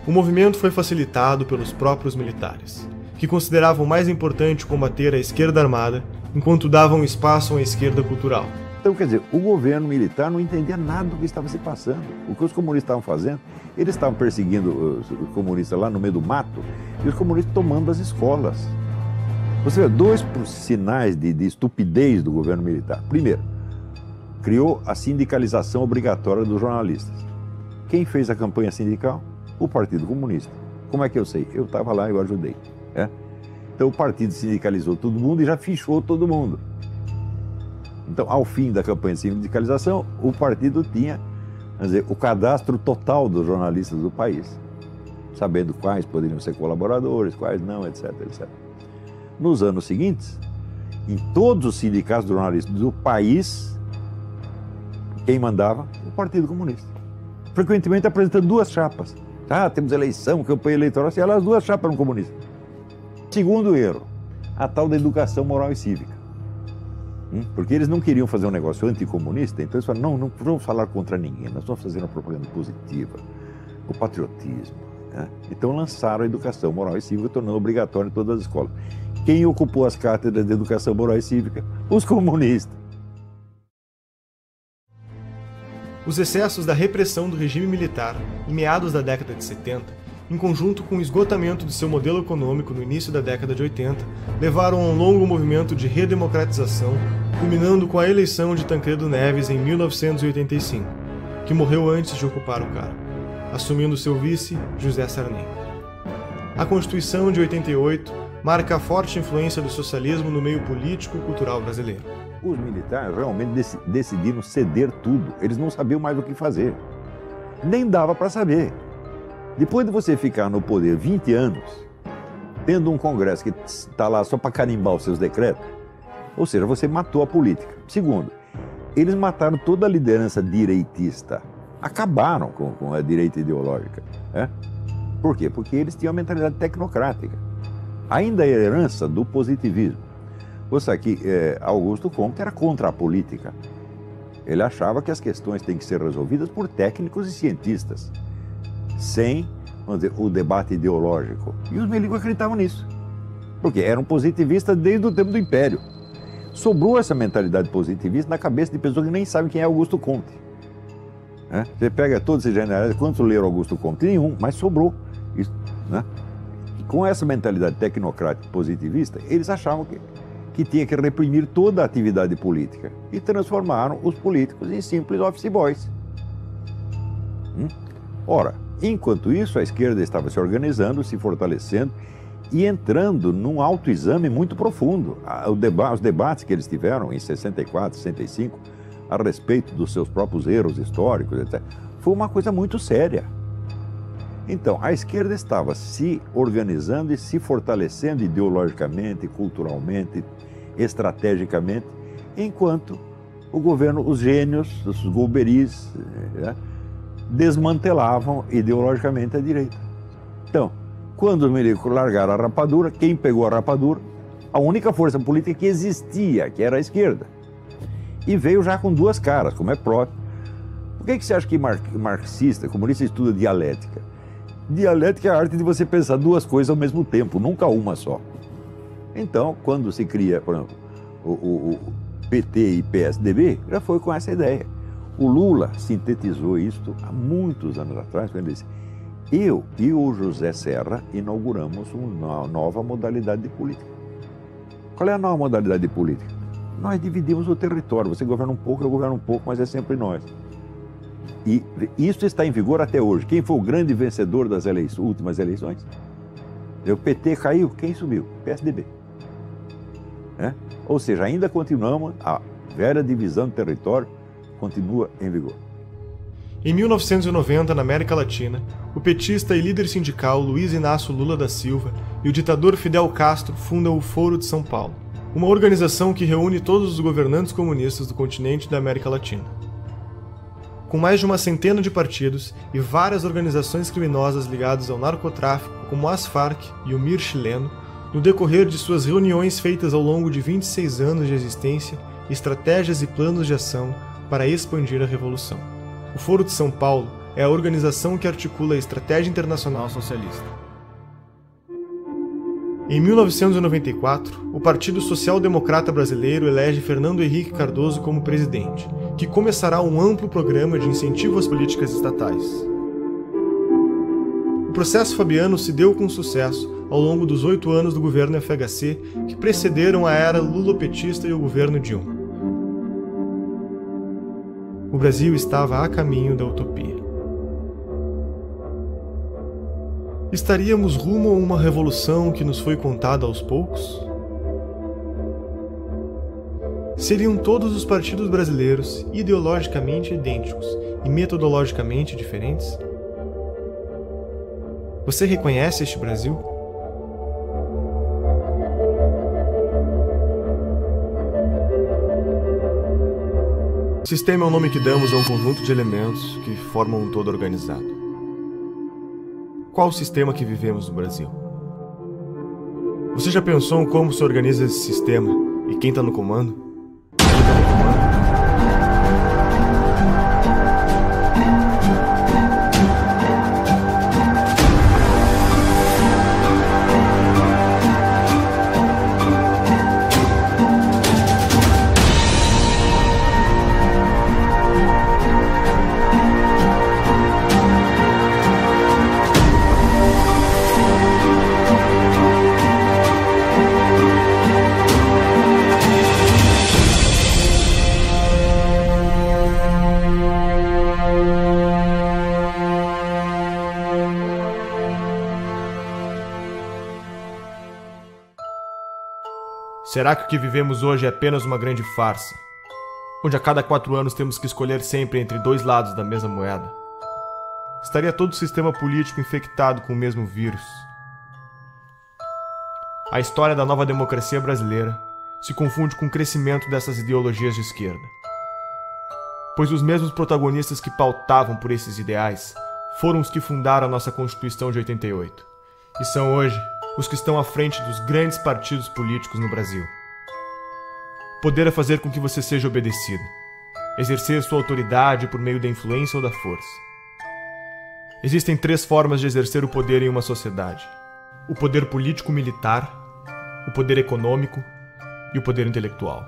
O movimento foi facilitado pelos próprios militares, que consideravam mais importante combater a esquerda armada, enquanto davam espaço à esquerda cultural. Então, quer dizer, o governo militar não entendia nada do que estava se passando. O que os comunistas estavam fazendo, eles estavam perseguindo os comunistas lá no meio do mato e os comunistas tomando as escolas. Você vê dois sinais de estupidez do governo militar. Primeiro, criou a sindicalização obrigatória dos jornalistas. Quem fez a campanha sindical? O Partido Comunista. Como é que eu sei? Eu estava lá e eu ajudei. Então o partido sindicalizou todo mundo e já fichou todo mundo. Então, ao fim da campanha de sindicalização, o partido tinha, quer dizer, o cadastro total dos jornalistas do país, sabendo quais poderiam ser colaboradores, quais não, etc, etc. Nos anos seguintes, em todos os sindicatos de jornalistas do país, quem mandava? O Partido Comunista. Frequentemente apresentando duas chapas. Temos eleição, campanha eleitoral, se elas duas chapas eram comunistas. Segundo erro, a tal da educação moral e cívica. Porque eles não queriam fazer um negócio anticomunista, então eles falaram, não vamos falar contra ninguém, nós vamos fazer uma propaganda positiva, o patriotismo. Então lançaram a educação moral e cívica, tornando obrigatório em todas as escolas. Quem ocupou as cátedras de educação moral e cívica? Os comunistas. Os excessos da repressão do regime militar, em meados da década de 70, em conjunto com o esgotamento de seu modelo econômico no início da década de 80, levaram a um longo movimento de redemocratização, culminando com a eleição de Tancredo Neves em 1985, que morreu antes de ocupar o cargo, assumindo seu vice, José Sarney. A Constituição de 88 marca a forte influência do socialismo no meio político e cultural brasileiro. Os militares realmente decidiram ceder tudo, eles não sabiam mais o que fazer. Nem dava para saber. Depois de você ficar no poder 20 anos, tendo um Congresso que está lá só para carimbar os seus decretos, ou seja, você matou a política. Segundo, eles mataram toda a liderança direitista, acabaram com a direita ideológica. Por quê? Porque eles tinham a mentalidade tecnocrática, ainda a herança do positivismo. Você sabe que Augusto Comte era contra a política. Ele achava que as questões têm que ser resolvidas por técnicos e cientistas, sem, vamos dizer, o debate ideológico. E os milicos acreditavam nisso, porque eram positivistas desde o tempo do Império. Sobrou essa mentalidade positivista na cabeça de pessoas que nem sabem quem é Augusto Comte. Você pega todos esses generais, quantos leram Augusto Comte? Nenhum, mas sobrou. Isso, E com essa mentalidade tecnocrática positivista, eles achavam que tinha que reprimir toda a atividade política e transformaram os políticos em simples office boys. Ora, enquanto isso, a esquerda estava se organizando, se fortalecendo e entrando num autoexame muito profundo. Os debates que eles tiveram em 64, 65, a respeito dos seus próprios erros históricos, etc., foi uma coisa muito séria. Então, a esquerda estava se organizando e se fortalecendo ideologicamente, culturalmente, estrategicamente, enquanto o governo, os gênios, os golberis, desmantelavam ideologicamente a direita. Então, quando os milicos largaram a rapadura, quem pegou a rapadura? A única força política que existia, que era a esquerda. E veio já com duas caras, como é próprio. Por que você acha que marxista, comunista, estuda dialética? Dialética é a arte de você pensar duas coisas ao mesmo tempo, nunca uma só. Então, quando se cria, por exemplo, o PT e PSDB, já foi com essa ideia. O Lula sintetizou isto há muitos anos atrás, quando ele disse: eu e o José Serra inauguramos uma nova modalidade de política. Qual é a nova modalidade de política? Nós dividimos o território, você governa um pouco, eu governo um pouco, mas é sempre nós. E isso está em vigor até hoje. Quem foi o grande vencedor das últimas eleições? O PT caiu, quem subiu? PSDB. né? Ou seja, ainda continuamos, a velha divisão de território continua em vigor. Em 1990, na América Latina, o petista e líder sindical Luiz Inácio Lula da Silva e o ditador Fidel Castro fundam o Foro de São Paulo, uma organização que reúne todos os governantes comunistas do continente da América Latina. Com mais de uma centena de partidos e várias organizações criminosas ligadas ao narcotráfico, como as Farc e o MIR chileno, no decorrer de suas reuniões feitas ao longo de 26 anos de existência, estratégias e planos de ação para expandir a revolução. O Foro de São Paulo é a organização que articula a estratégia internacional socialista. Em 1994, o Partido Social Democrata Brasileiro elege Fernando Henrique Cardoso como presidente, que começará um amplo programa de incentivo às políticas estatais. O processo fabiano se deu com sucesso ao longo dos 8 anos do governo FHC que precederam a era lulopetista e o governo Dilma. O Brasil estava a caminho da utopia. Estaríamos rumo a uma revolução que nos foi contada aos poucos? Seriam todos os partidos brasileiros ideologicamente idênticos e metodologicamente diferentes? Você reconhece este Brasil? O sistema é o nome que damos a um conjunto de elementos que formam um todo organizado. Qual o sistema que vivemos no Brasil? Você já pensou em como se organiza esse sistema e quem está no comando? Será que o que vivemos hoje é apenas uma grande farsa, onde a cada 4 anos temos que escolher sempre entre 2 lados da mesma moeda? Estaria todo o sistema político infectado com o mesmo vírus? A história da nova democracia brasileira se confunde com o crescimento dessas ideologias de esquerda, pois os mesmos protagonistas que pautavam por esses ideais foram os que fundaram a nossa Constituição de 88, e são hoje os que estão à frente dos grandes partidos políticos no Brasil. Poder é fazer com que você seja obedecido, exercer sua autoridade por meio da influência ou da força. Existem 3 formas de exercer o poder em uma sociedade: o poder político-militar, o poder econômico e o poder intelectual.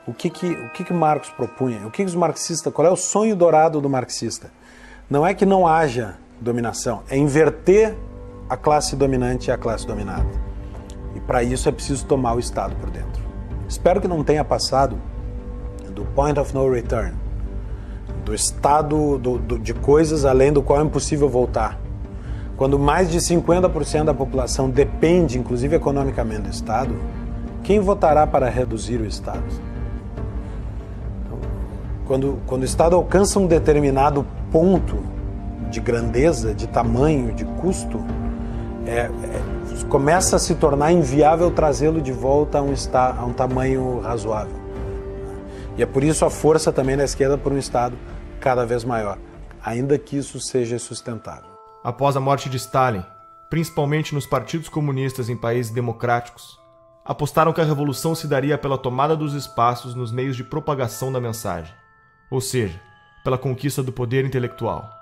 O que Marx propunha? Os marxistas? Qual é o sonho dourado do marxista? Não é que não haja dominação, é inverter a classe dominante e a classe dominada. E para isso é preciso tomar o Estado por dentro. Espero que não tenha passado do point of no return, do estado de coisas além do qual é impossível voltar. Quando mais de 50% da população depende, inclusive economicamente, do Estado, quem votará para reduzir o Estado? Então, quando o Estado alcança um determinado ponto de grandeza, de tamanho, de custo, começa a se tornar inviável trazê-lo de volta a um tamanho razoável. E é por isso a força também da esquerda por um Estado cada vez maior, ainda que isso seja sustentável. Após a morte de Stalin, principalmente nos partidos comunistas em países democráticos, apostaram que a revolução se daria pela tomada dos espaços nos meios de propagação da mensagem, ou seja, pela conquista do poder intelectual.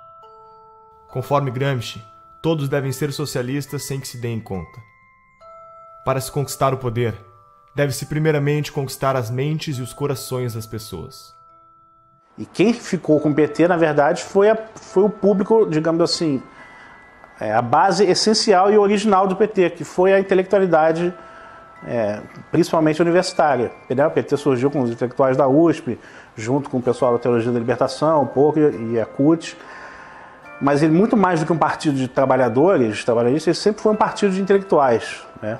Conforme Gramsci, todos devem ser socialistas sem que se deem conta. Para se conquistar o poder, deve-se primeiramente conquistar as mentes e os corações das pessoas. E quem ficou com o PT, na verdade, foi o público, digamos assim, a base essencial e original do PT, que foi a intelectualidade, principalmente universitária. O PT surgiu com os intelectuais da USP, junto com o pessoal da Teologia da Libertação, um pouco, e a CUT. Mas ele, muito mais do que um partido de trabalhadores, ele sempre foi um partido de intelectuais, né?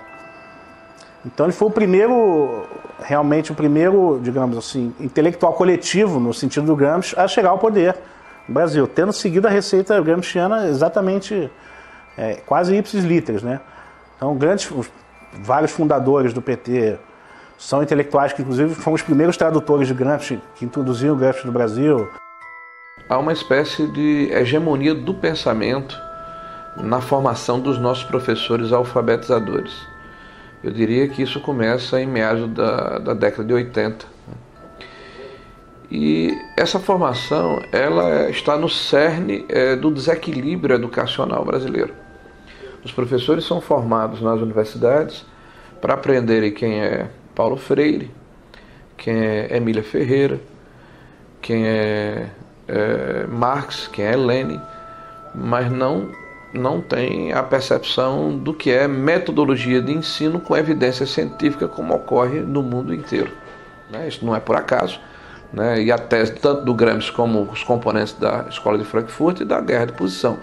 Então ele foi o primeiro, realmente o primeiro, digamos assim, intelectual coletivo, no sentido do Gramsci, a chegar ao poder no Brasil, tendo seguido a receita gramsciana exatamente, quase ipsis literis, né? Então vários fundadores do PT são intelectuais que, inclusive, foram os primeiros tradutores de Gramsci, que introduziram o Gramsci no Brasil. Há uma espécie de hegemonia do pensamento na formação dos nossos professores alfabetizadores. Eu diria que isso começa em meados da década de 80. E essa formação ela está no cerne do desequilíbrio educacional brasileiro. Os professores são formados nas universidades para aprenderem quem é Paulo Freire, quem é Emília Ferreira, quem é Marx, quem é Lenin, mas não tem a percepção do que é metodologia de ensino com evidência científica, como ocorre no mundo inteiro, né? Isso não é por acaso, né? E a tese tanto do Gramsci como os componentes da Escola de Frankfurt e da Guerra de Posição.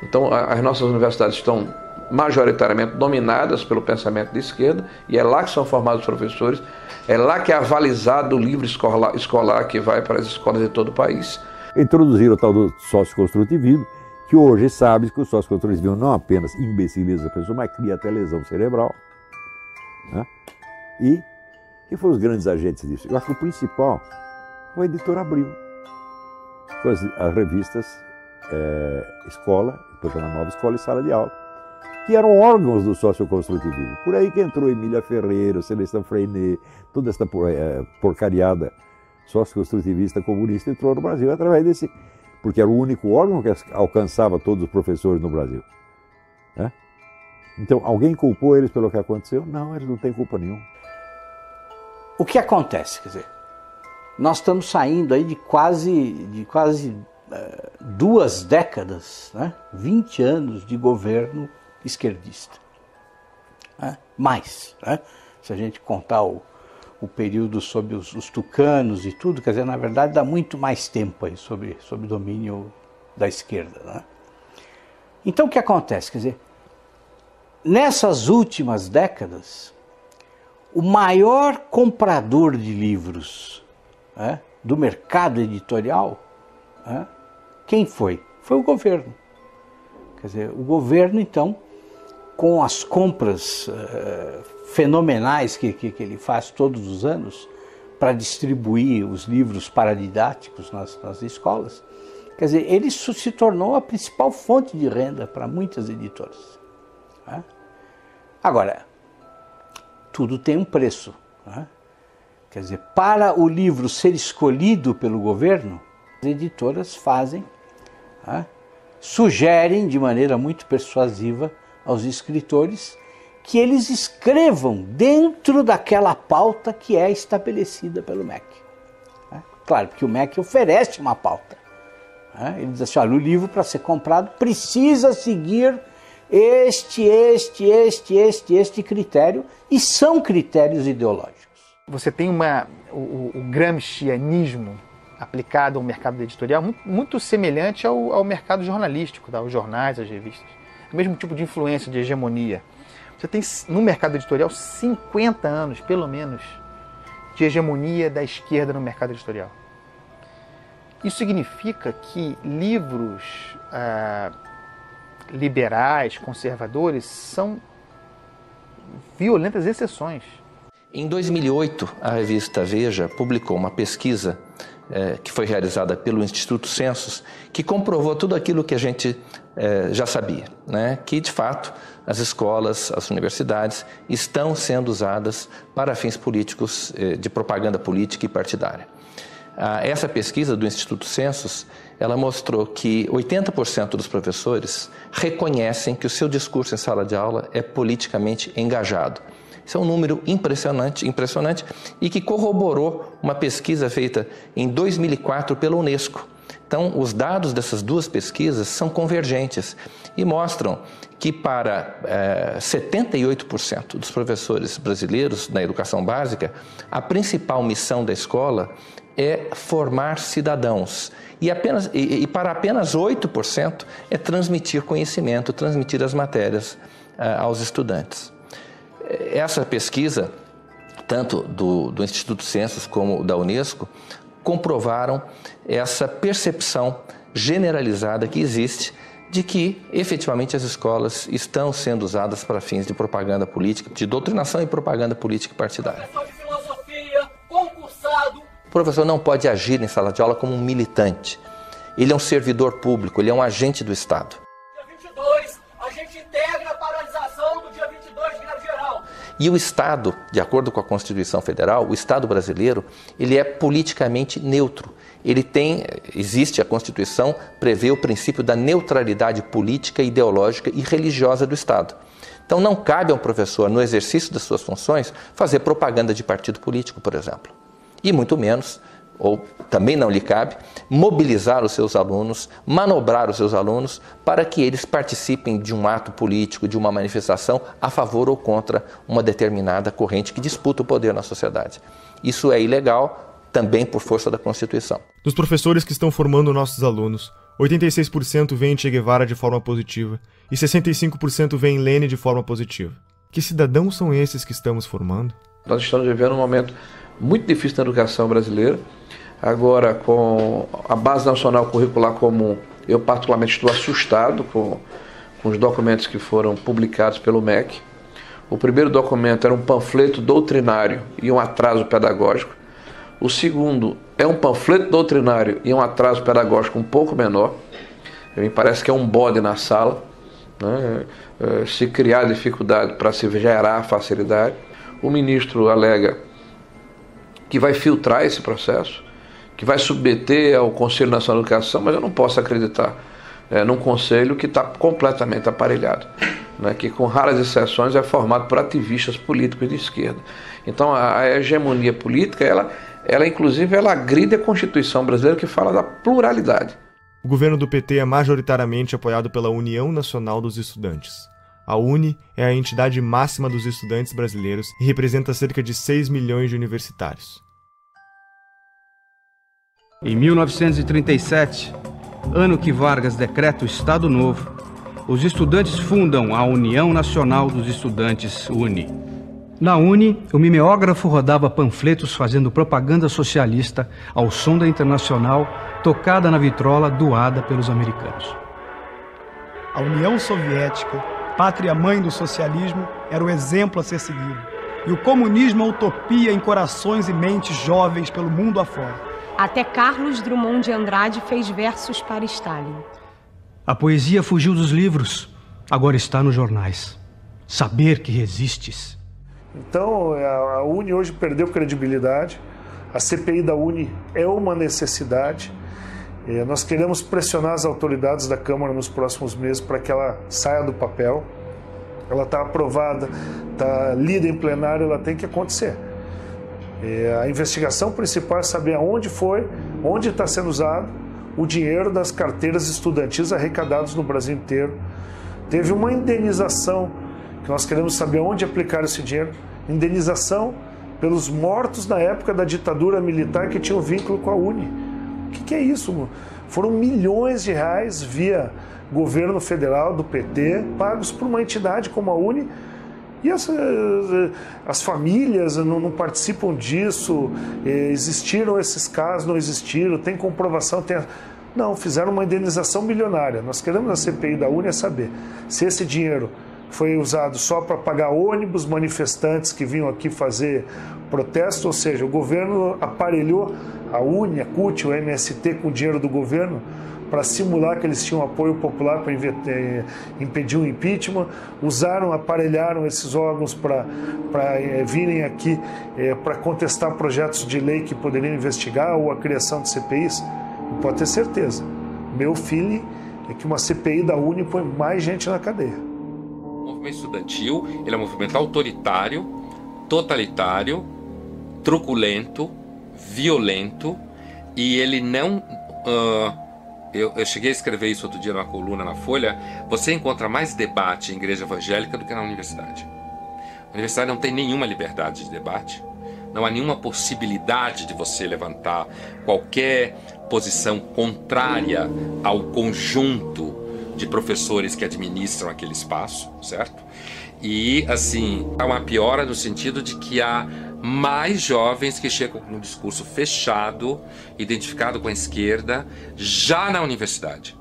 Então as nossas universidades estão majoritariamente dominadas pelo pensamento de esquerda, e é lá que são formados os professores, é lá que é avalizado o livro escolar que vai para as escolas de todo o país. Introduziram o tal do sócio-construtivismo, que hoje sabe que o sócio-construtivismo não apenas imbeciliza a pessoa, mas cria até lesão cerebral, né? E quem foram os grandes agentes disso? Eu acho que o principal foi a editora Abril, com as revistas Escola, depois na Nova Escola e Sala de Aula, que eram órgãos do socioconstrutivismo. Por aí que entrou Emília Ferreira, Celestin Freinet, toda essa porcariada socioconstrutivista comunista entrou no Brasil através desse, porque era o único órgão que alcançava todos os professores no Brasil, né? Então, alguém culpou eles pelo que aconteceu? Não, eles não têm culpa nenhuma. O que acontece? Quer dizer, nós estamos saindo aí de quase 2 décadas, né? 20 anos de governo esquerdista, né? Mais, né? Se a gente contar o período sob os tucanos e tudo, quer dizer, na verdade dá muito mais tempo aí sob domínio da esquerda, né? Então o que acontece? Quer dizer, nessas últimas décadas, o maior comprador de livros, né, do mercado editorial, né, quem foi? Foi o governo. Quer dizer, o governo, então, com as compras fenomenais que ele faz todos os anos para distribuir os livros paradidáticos nas escolas, quer dizer, ele se tornou a principal fonte de renda para muitas editoras, né? Agora, tudo tem um preço, né? Quer dizer, para o livro ser escolhido pelo governo, as editoras fazem, né, sugerem de maneira muito persuasiva aos escritores que eles escrevam dentro daquela pauta que é estabelecida pelo MEC, né? Claro, porque o MEC oferece uma pauta, né? Ele diz assim, olha, o livro para ser comprado precisa seguir este critério, e são critérios ideológicos. Você tem o gramscianismo aplicado ao mercado editorial muito semelhante ao mercado jornalístico, tá? Os jornais, as revistas. O mesmo tipo de influência, de hegemonia. Você tem no mercado editorial 50 anos, pelo menos, de hegemonia da esquerda no mercado editorial. Isso significa que livros liberais, conservadores, são violentas exceções. Em 2008, a revista Veja publicou uma pesquisa que foi realizada pelo Instituto Census, que comprovou tudo aquilo que a gente já sabia, né? Que, de fato, as escolas, as universidades estão sendo usadas para fins políticos, de propaganda política e partidária. Essa pesquisa do Instituto Census, ela mostrou que 80% dos professores reconhecem que o seu discurso em sala de aula é politicamente engajado. Isso é um número impressionante e que corroborou uma pesquisa feita em 2004 pela Unesco. Então, os dados dessas duas pesquisas são convergentes e mostram que para 78% dos professores brasileiros na educação básica, a principal missão da escola é formar cidadãos. E para apenas 8% é transmitir conhecimento, transmitir as matérias aos estudantes. Essa pesquisa, tanto do Instituto Census como da Unesco, comprovaram essa percepção generalizada que existe de que, efetivamente, as escolas estão sendo usadas para fins de propaganda política, de doutrinação e propaganda política partidária. O professor não pode agir em sala de aula como um militante. Ele é um servidor público, ele é um agente do Estado. Dia 22, a gente integra a paralisação do dia 22 de greve geral. E o Estado, de acordo com a Constituição Federal, o Estado brasileiro, ele é politicamente neutro. Existe a Constituição, prevê o princípio da neutralidade política, ideológica e religiosa do Estado. Então não cabe ao professor, no exercício das suas funções, fazer propaganda de partido político, por exemplo. E muito menos, ou também não lhe cabe, mobilizar os seus alunos, manobrar os seus alunos para que eles participem de um ato político, de uma manifestação a favor ou contra uma determinada corrente que disputa o poder na sociedade. Isso é ilegal, também por força da Constituição. Dos professores que estão formando nossos alunos, 86% veem Che Guevara de forma positiva e 65% veem Lênin de forma positiva. Que cidadãos são esses que estamos formando? Nós estamos vivendo um momento muito difícil na educação brasileira. Agora, com a Base Nacional Curricular Comum, eu particularmente estou assustado com os documentos que foram publicados pelo MEC. O primeiro documento era um panfleto doutrinário e um atraso pedagógico. O segundo é um panfleto doutrinário e um atraso pedagógico um pouco menor. Me parece que é um bode na sala, né? Se criar dificuldade para se gerar facilidade. O ministro alega que vai filtrar esse processo, que vai submeter ao Conselho Nacional de Educação, mas eu não posso acreditar num conselho que está completamente aparelhado, né, que com raras exceções é formado por ativistas políticos de esquerda. Então a hegemonia política, ela inclusive agride a Constituição brasileira, que fala da pluralidade. O governo do PT é majoritariamente apoiado pela União Nacional dos Estudantes. A UNE é a entidade máxima dos estudantes brasileiros e representa cerca de 6 milhões de universitários. Em 1937, ano que Vargas decreta o Estado Novo, os estudantes fundam a União Nacional dos Estudantes, UNE. Na UNE, o mimeógrafo rodava panfletos fazendo propaganda socialista ao som da Internacional, tocada na vitrola doada pelos americanos. A União Soviética, pátria-mãe do socialismo, era o exemplo a ser seguido. E o comunismo a utopia em corações e mentes jovens pelo mundo afora. Até Carlos Drummond de Andrade fez versos para Stalin. A poesia fugiu dos livros, agora está nos jornais. Saber que resistes. Então, a UNE hoje perdeu credibilidade. A CPI da UNE é uma necessidade. Nós queremos pressionar as autoridades da Câmara nos próximos meses para que ela saia do papel. Ela está aprovada, está lida em plenário, ela tem que acontecer. A investigação principal é saber aonde foi, onde está sendo usado o dinheiro das carteiras estudantis arrecadados no Brasil inteiro. Teve uma indenização, que nós queremos saber onde aplicar esse dinheiro. Indenização pelos mortos na época da ditadura militar que tinham vínculo com a UNE. O que é isso? Foram milhões de reais via governo federal do PT, pagos por uma entidade como a UNE, e as famílias não participam disso. Existiram esses casos, não existiram, tem comprovação, não, fizeram uma indenização milionária. Nós queremos na CPI da UNE saber se esse dinheiro foi usado só para pagar ônibus, manifestantes que vinham aqui fazer protesto, ou seja, o governo aparelhou a UNE, a CUT, o MST com o dinheiro do governo para simular que eles tinham apoio popular para impedir o impeachment, aparelharam esses órgãos para virem aqui para contestar projetos de lei que poderiam investigar ou a criação de CPIs. Pode ter certeza. Meu feeling é que uma CPI da UNE põe mais gente na cadeia. O movimento estudantil ele é um movimento autoritário, totalitário, truculento, violento, e ele não... Eu cheguei a escrever isso outro dia numa coluna na Folha. Você encontra mais debate em igreja evangélica do que na universidade. A universidade não tem nenhuma liberdade de debate. não há nenhuma possibilidade de você levantar qualquer posição contrária ao conjunto de professores que administram aquele espaço, certo? E, assim, há uma piora no sentido de que há mais jovens que chegam com um discurso fechado, identificado com a esquerda, já na universidade.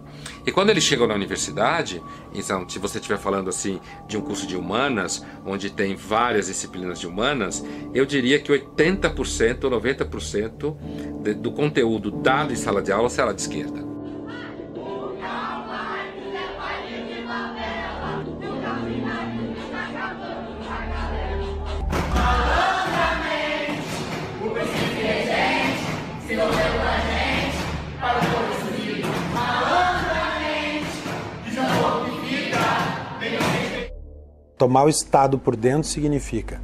E quando eles chegam na universidade, então, se você estiver falando assim de um curso de humanas, onde tem várias disciplinas de humanas, eu diria que 80% ou 90% do conteúdo dado em sala de aula será de esquerda. Tomar o Estado por dentro significa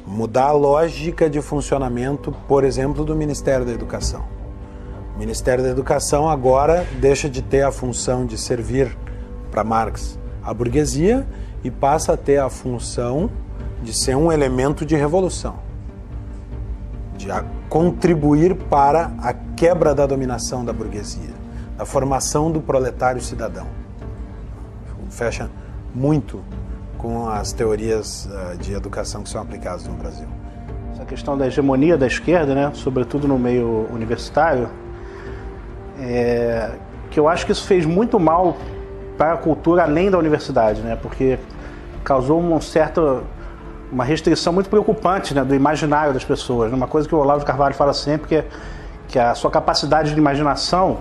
mudar a lógica de funcionamento, por exemplo, do Ministério da Educação. O Ministério da Educação agora deixa de ter a função de servir para Marx a burguesia e passa a ter a função de ser um elemento de revolução, de contribuir para a quebra da dominação da burguesia, da formação do proletário cidadão. Fecha muito com as teorias de educação que são aplicadas no Brasil. Essa questão da hegemonia da esquerda, né, sobretudo no meio universitário, que eu acho que isso fez muito mal para a cultura além da universidade, né, porque causou uma restrição muito preocupante, né, do imaginário das pessoas. Uma coisa que o Olavo de Carvalho fala sempre, que a sua capacidade de imaginação,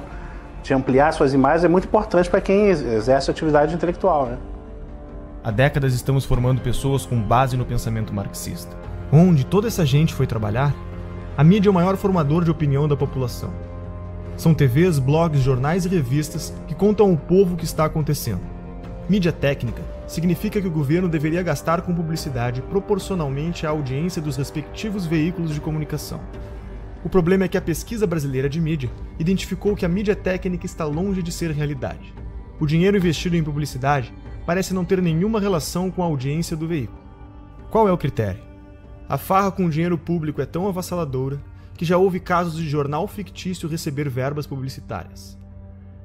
de ampliar suas imagens, é muito importante para quem exerce atividade intelectual, né? Há décadas estamos formando pessoas com base no pensamento marxista. Onde toda essa gente foi trabalhar? A mídia é o maior formador de opinião da população. São TVs, blogs, jornais e revistas que contam ao povo o que está acontecendo. Mídia técnica significa que o governo deveria gastar com publicidade proporcionalmente à audiência dos respectivos veículos de comunicação. O problema é que a pesquisa brasileira de mídia identificou que a mídia técnica está longe de ser realidade. O dinheiro investido em publicidade parece não ter nenhuma relação com a audiência do veículo. Qual é o critério? A farra com o dinheiro público é tão avassaladora que já houve casos de jornal fictício receber verbas publicitárias.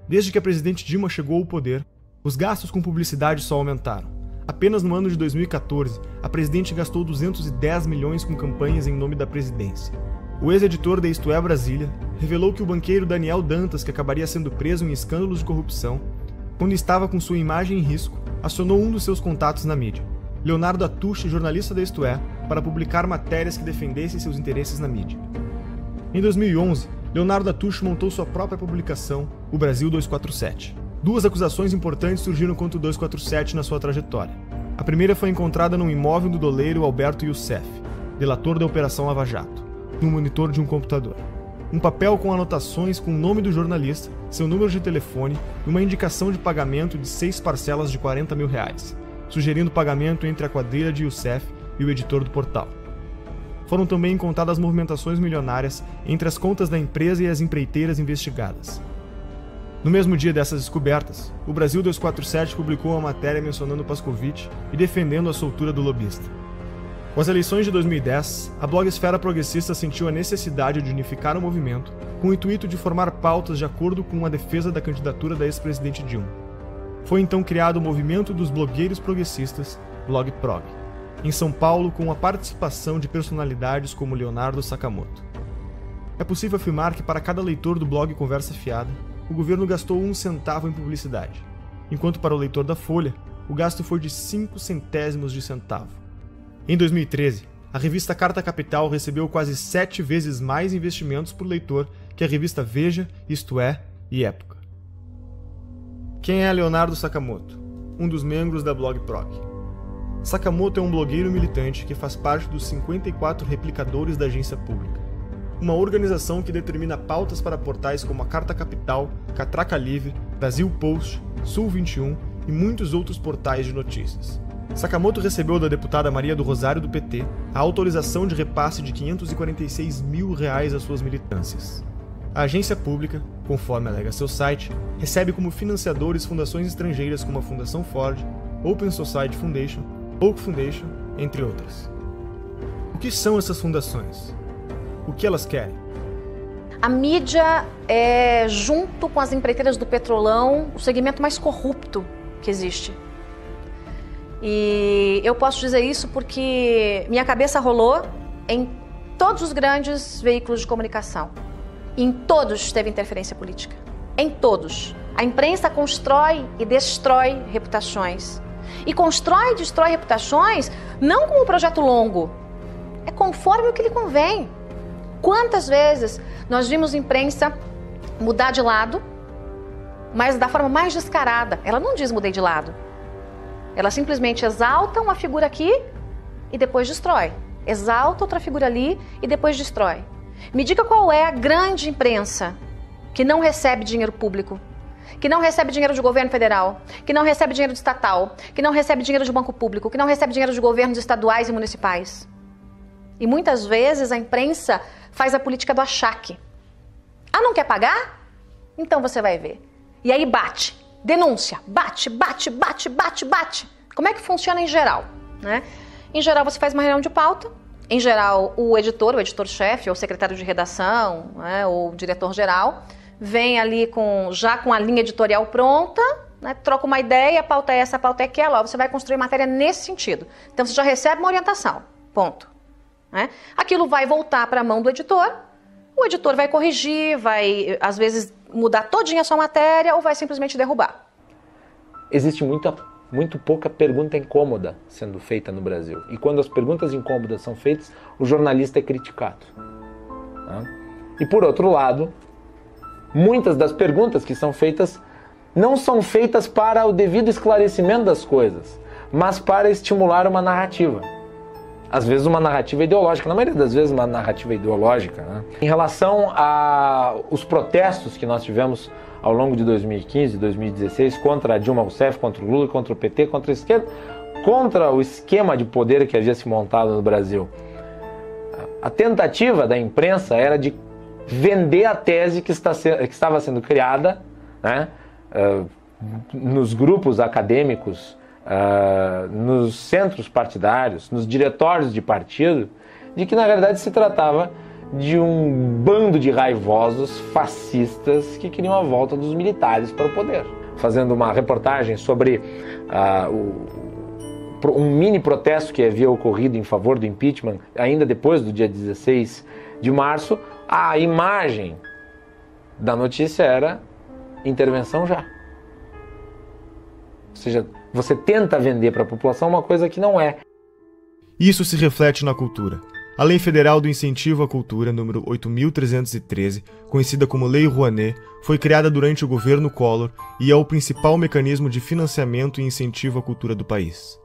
Desde que a presidente Dilma chegou ao poder, os gastos com publicidade só aumentaram. Apenas no ano de 2014, a presidente gastou 210 milhões com campanhas em nome da presidência. O ex-editor da Isto É Brasília revelou que o banqueiro Daniel Dantas, que acabaria sendo preso em escândalos de corrupção, quando estava com sua imagem em risco, acionou um dos seus contatos na mídia, Leonardo Atushi, jornalista da Isto É, para publicar matérias que defendessem seus interesses na mídia. Em 2011, Leonardo Atushi montou sua própria publicação, o Brasil 247. Duas acusações importantes surgiram contra o 247 na sua trajetória. A primeira foi encontrada num imóvel do doleiro Alberto Youssef, delator da Operação Lava Jato, no monitor de um computador. Um papel com anotações com o nome do jornalista, seu número de telefone e uma indicação de pagamento de 6 parcelas de R$40 mil, sugerindo pagamento entre a quadrilha de Youssef e o editor do portal. Foram também encontradas movimentações milionárias entre as contas da empresa e as empreiteiras investigadas. No mesmo dia dessas descobertas, o Brasil 247 publicou uma matéria mencionando Pascovitch e defendendo a soltura do lobista. Com as eleições de 2010, a blogosfera progressista sentiu a necessidade de unificar o movimento com o intuito de formar pautas de acordo com a defesa da candidatura da ex-presidente Dilma. Foi então criado o movimento dos blogueiros progressistas, BlogProg, em São Paulo, com a participação de personalidades como Leonardo Sakamoto. É possível afirmar que para cada leitor do blog Conversa Fiada, o governo gastou 1 centavo em publicidade, enquanto para o leitor da Folha, o gasto foi de 5 centésimos de centavo. Em 2013, a revista Carta Capital recebeu quase 7 vezes mais investimentos por leitor que a revista Veja, Isto É e Época. Quem é Leonardo Sakamoto? Um dos membros da BlogProg. Sakamoto é um blogueiro militante que faz parte dos 54 replicadores da Agência Pública, uma organização que determina pautas para portais como a Carta Capital, Catraca Livre, Brasil Post, Sul 21 e muitos outros portais de notícias. Sakamoto recebeu da deputada Maria do Rosário do PT a autorização de repasse de R$546 mil às suas militâncias. A agência pública, conforme alega seu site, recebe como financiadores fundações estrangeiras como a Fundação Ford, Open Society Foundation, Oak Foundation, entre outras. O que são essas fundações? o que elas querem? A mídia é, junto com as empreiteiras do petrolão, o segmento mais corrupto que existe. E eu posso dizer isso porque minha cabeça rolou em todos os grandes veículos de comunicação. Em todos teve interferência política. Em todos. A imprensa constrói e destrói reputações. E constrói e destrói reputações não com um projeto longo. É conforme o que lhe convém. Quantas vezes nós vimos a imprensa mudar de lado, mas da forma mais descarada. Ela não diz mudei de lado. Ela simplesmente exalta uma figura aqui e depois destrói. Exalta outra figura ali e depois destrói. Me diga qual é a grande imprensa que não recebe dinheiro público, que não recebe dinheiro de governo federal, que não recebe dinheiro de estatal, que não recebe dinheiro de banco público, que não recebe dinheiro de governos estaduais e municipais. E muitas vezes a imprensa faz a política do achaque. Ah, não quer pagar? Então você vai ver. E aí bate, denúncia, bate. Como é que funciona em geral, né? Em geral você faz uma reunião de pauta, em geral o editor-chefe, ou secretário de redação, né, ou diretor-geral, vem ali já com a linha editorial pronta, né, troca uma ideia, a pauta é essa, a pauta é aquela, ó, você vai construir matéria nesse sentido. Então você já recebe uma orientação, ponto. Né? Aquilo vai voltar para a mão do editor, o editor vai corrigir, vai às vezes mudar todinha a sua matéria ou vai simplesmente derrubar. Existe muito pouca pergunta incômoda sendo feita no Brasil. E quando as perguntas incômodas são feitas, o jornalista é criticado. Né? E por outro lado, muitas das perguntas que são feitas não são feitas para o devido esclarecimento das coisas, mas para estimular uma narrativa. Às vezes uma narrativa ideológica, na maioria das vezes uma narrativa ideológica. Né? Em relação aos protestos que nós tivemos ao longo de 2015 e 2016 contra a Dilma Rousseff, contra o Lula, contra o PT, contra a esquerda, contra o esquema de poder que havia se montado no Brasil. A tentativa da imprensa era de vender a tese que estava sendo criada, né, nos grupos acadêmicos, nos centros partidários, nos diretórios de partido, de que na verdade se tratava de um bando de raivosos fascistas que queriam a volta dos militares para o poder. Fazendo uma reportagem sobre um mini protesto que havia ocorrido em favor do impeachment, ainda depois do dia 16 de março, a imagem da notícia era intervenção já. Ou seja, você tenta vender para a população uma coisa que não é. Isso se reflete na cultura. A Lei Federal do Incentivo à Cultura, número 8.313, conhecida como Lei Rouanet, foi criada durante o governo Collor e é o principal mecanismo de financiamento e incentivo à cultura do país.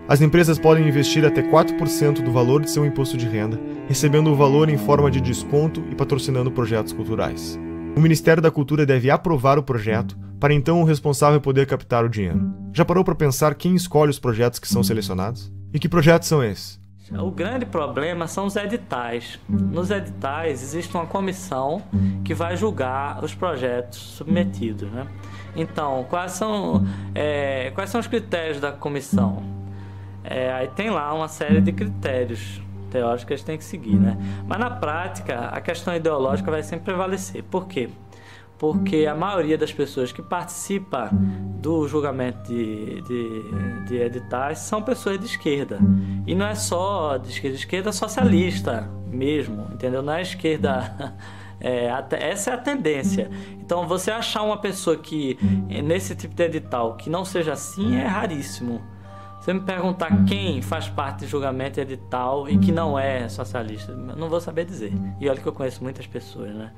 As empresas podem investir até 4% do valor de seu imposto de renda, recebendo o valor em forma de desconto e patrocinando projetos culturais. O Ministério da Cultura deve aprovar o projeto, para então o responsável poder captar o dinheiro. Já parou para pensar quem escolhe os projetos que são selecionados? E que projetos são esses? O grande problema são os editais. Nos editais existe uma comissão que vai julgar os projetos submetidos, né? Então, quais são os critérios da comissão? Aí tem lá uma série de critérios teóricos que eles têm que seguir, né? Mas na prática, a questão ideológica vai sempre prevalecer. Por quê? Porque a maioria das pessoas que participa do julgamento de editais são pessoas de esquerda. E não é só de esquerda socialista mesmo, entendeu? Não é esquerda... essa é a tendência. Então, você achar uma pessoa que, nesse tipo de edital, que não seja assim, é raríssimo. Você me perguntar quem faz parte de julgamento de edital e que não é socialista, eu não vou saber dizer. E olha que eu conheço muitas pessoas, né?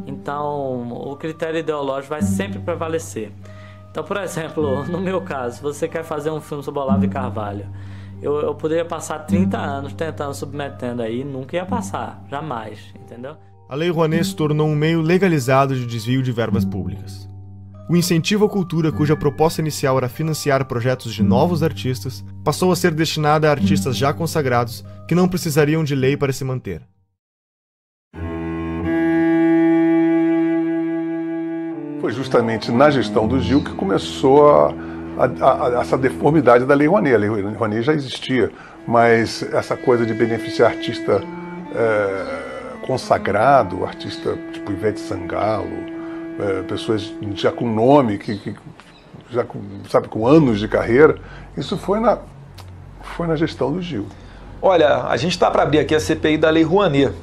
Então, o critério ideológico vai sempre prevalecer. Então, por exemplo, no meu caso, você quer fazer um filme sobre Olavo de Carvalho, eu poderia passar 30 anos tentando, submetendo aí, nunca ia passar, jamais, entendeu? A Lei Rouanet se tornou um meio legalizado de desvio de verbas públicas. O incentivo à cultura, cuja proposta inicial era financiar projetos de novos artistas, passou a ser destinada a artistas já consagrados que não precisariam de lei para se manter. Foi justamente na gestão do Gil que começou essa deformidade da Lei Rouanet. A Lei Rouanet já existia, mas essa coisa de beneficiar artista consagrado, artista tipo Ivete Sangalo, pessoas já com nome, já com anos de carreira. Isso foi na gestão do Gil. Olha, a gente está para abrir aqui a CPI da Lei Rouanet,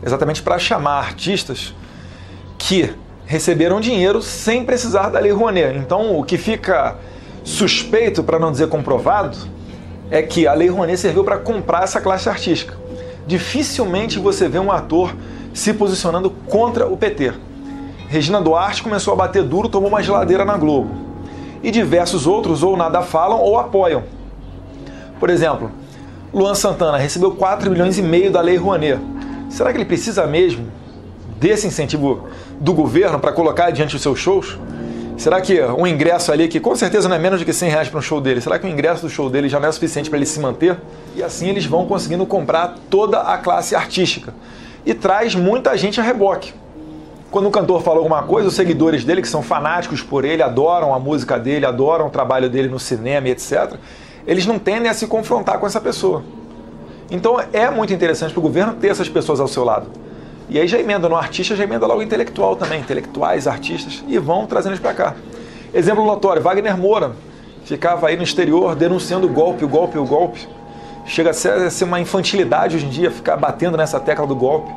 exatamente para chamar artistas que receberam dinheiro sem precisar da Lei Rouanet. Então, o que fica suspeito, para não dizer comprovado, é que a Lei Rouanet serviu para comprar essa classe artística. Dificilmente você vê um ator se posicionando contra o PT. Regina Duarte começou a bater duro, tomou uma geladeira na Globo. E diversos outros ou nada falam ou apoiam. Por exemplo, Luan Santana recebeu 4,5 milhões da Lei Rouanet. Será que ele precisa mesmo desse incentivo do governo para colocar diante dos seus shows? Será que um ingresso ali, que com certeza não é menos do que R$100 para um show dele, será que o ingresso do show dele já não é suficiente para ele se manter? E assim eles vão conseguindo comprar toda a classe artística. E traz muita gente a reboque. Quando o cantor fala alguma coisa, os seguidores dele, que são fanáticos por ele, adoram a música dele, adoram o trabalho dele no cinema e etc., eles não tendem a se confrontar com essa pessoa. Então é muito interessante para o governo ter essas pessoas ao seu lado. E aí já emenda no artista, já emenda logo intelectual também, intelectuais, artistas, e vão trazendo eles para cá. Exemplo notório, Wagner Moura ficava aí no exterior denunciando o golpe. Chega a ser uma infantilidade hoje em dia ficar batendo nessa tecla do golpe.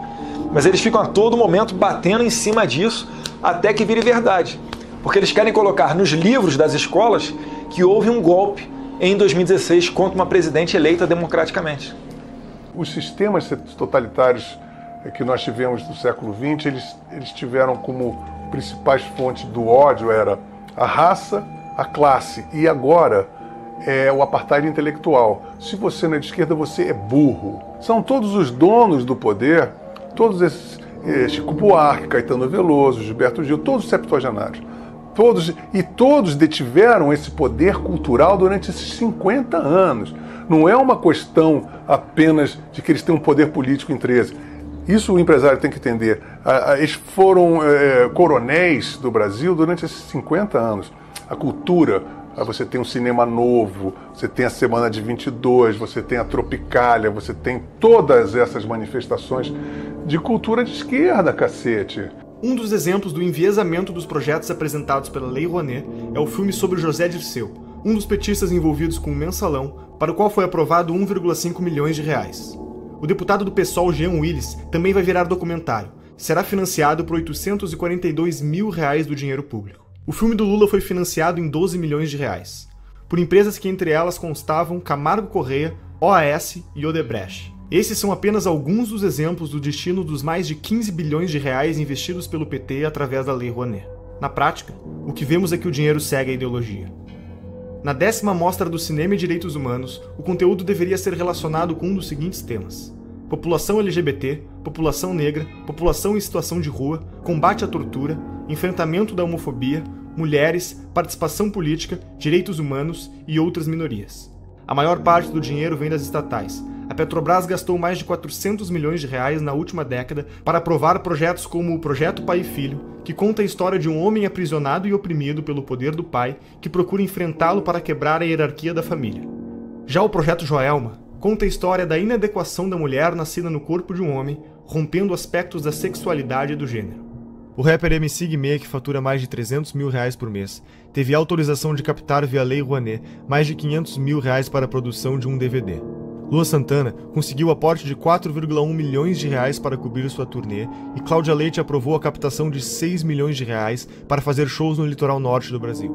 Mas eles ficam a todo momento batendo em cima disso até que vire verdade. Porque eles querem colocar nos livros das escolas que houve um golpe em 2016 contra uma presidente eleita democraticamente. Os sistemas totalitários que nós tivemos no século XX, eles tiveram como principais fontes do ódio era a raça, a classe e agora o apartheid intelectual. Se você não é de esquerda, você é burro. São todos os donos do poder, todos esses, Chico Buarque, Caetano Veloso, Gilberto Gil, todos septuagenários. Todos detiveram esse poder cultural durante esses 50 anos. Não é uma questão apenas de que eles têm um poder político em 13. Isso o empresário tem que entender. Eles foram coronéis do Brasil durante esses 50 anos. A cultura, você tem um cinema novo, você tem a Semana de 22, você tem a Tropicália, você tem todas essas manifestações de cultura de esquerda, cacete. Um dos exemplos do enviesamento dos projetos apresentados pela Lei Rouanet é o filme sobre José Dirceu, um dos petistas envolvidos com o Mensalão, para o qual foi aprovado 1,5 milhões de reais. O deputado do PSOL, Jean Willis, também vai virar documentário. Será financiado por 842 mil reais do dinheiro público. O filme do Lula foi financiado em 12 milhões de reais, por empresas que entre elas constavam Camargo Corrêa, OAS e Odebrecht. Esses são apenas alguns dos exemplos do destino dos mais de 15 bilhões de reais investidos pelo PT através da Lei Rouanet. Na prática, o que vemos é que o dinheiro segue a ideologia. Na 10ª Mostra do Cinema e Direitos Humanos, o conteúdo deveria ser relacionado com um dos seguintes temas: população LGBT, população negra, população em situação de rua, combate à tortura, enfrentamento da homofobia, mulheres, participação política, direitos humanos e outras minorias. A maior parte do dinheiro vem das estatais. A Petrobras gastou mais de 400 milhões de reais na última década para aprovar projetos como o Projeto Pai e Filho, que conta a história de um homem aprisionado e oprimido pelo poder do pai, que procura enfrentá-lo para quebrar a hierarquia da família. Já o Projeto Joelma conta a história da inadequação da mulher nascida no corpo de um homem, rompendo aspectos da sexualidade e do gênero. O rapper MC Guimê, que fatura mais de 300 mil reais por mês, teve autorização de captar via Lei Rouanet mais de 500 mil reais para a produção de um DVD. Luan Santana conseguiu aporte de 4,1 milhões de reais para cobrir sua turnê e Cláudia Leite aprovou a captação de 6 milhões de reais para fazer shows no litoral norte do Brasil.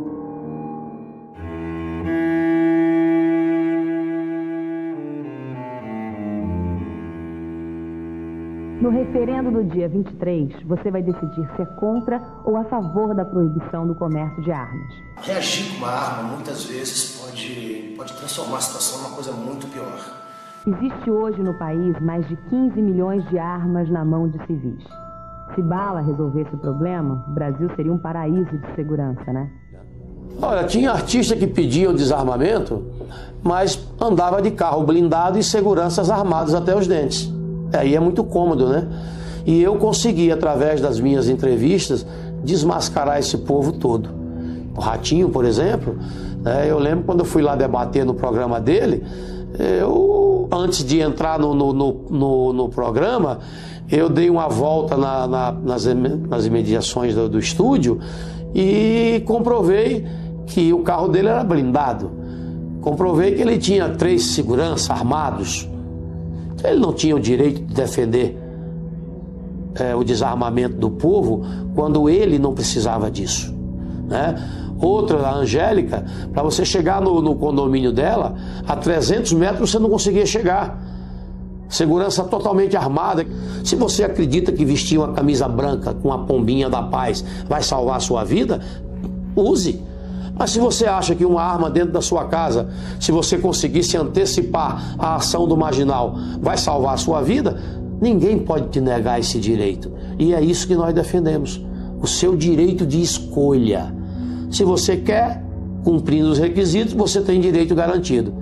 No referendo do dia 23, você vai decidir se é contra ou a favor da proibição do comércio de armas. Reagir com uma arma, muitas vezes, pode transformar a situação numa coisa muito pior. Existe hoje no país mais de 15 milhões de armas na mão de civis. Se bala resolvesse o problema, o Brasil seria um paraíso de segurança, né? Olha, tinha artista que pedia o desarmamento, mas andava de carro blindado e seguranças armados até os dentes. Aí é muito cômodo, né? E eu consegui, através das minhas entrevistas, desmascarar esse povo todo. O Ratinho, por exemplo, eu lembro quando eu fui lá debater no programa dele, Eu, antes de entrar no programa, eu dei uma volta nas imediações do estúdio e comprovei que o carro dele era blindado. Comprovei que ele tinha 3 seguranças armados. Ele não tinha o direito de defender o desarmamento do povo quando ele não precisava disso, né? Outra, a Angélica, para você chegar no condomínio dela, a 300 metros você não conseguia chegar. Segurança totalmente armada. Se você acredita que vestir uma camisa branca com a pombinha da paz vai salvar a sua vida, use. Mas se você acha que uma arma dentro da sua casa, se você conseguisse antecipar a ação do marginal, vai salvar a sua vida, ninguém pode te negar esse direito. E é isso que nós defendemos. O seu direito de escolha. Se você quer, cumprindo os requisitos, você tem direito garantido.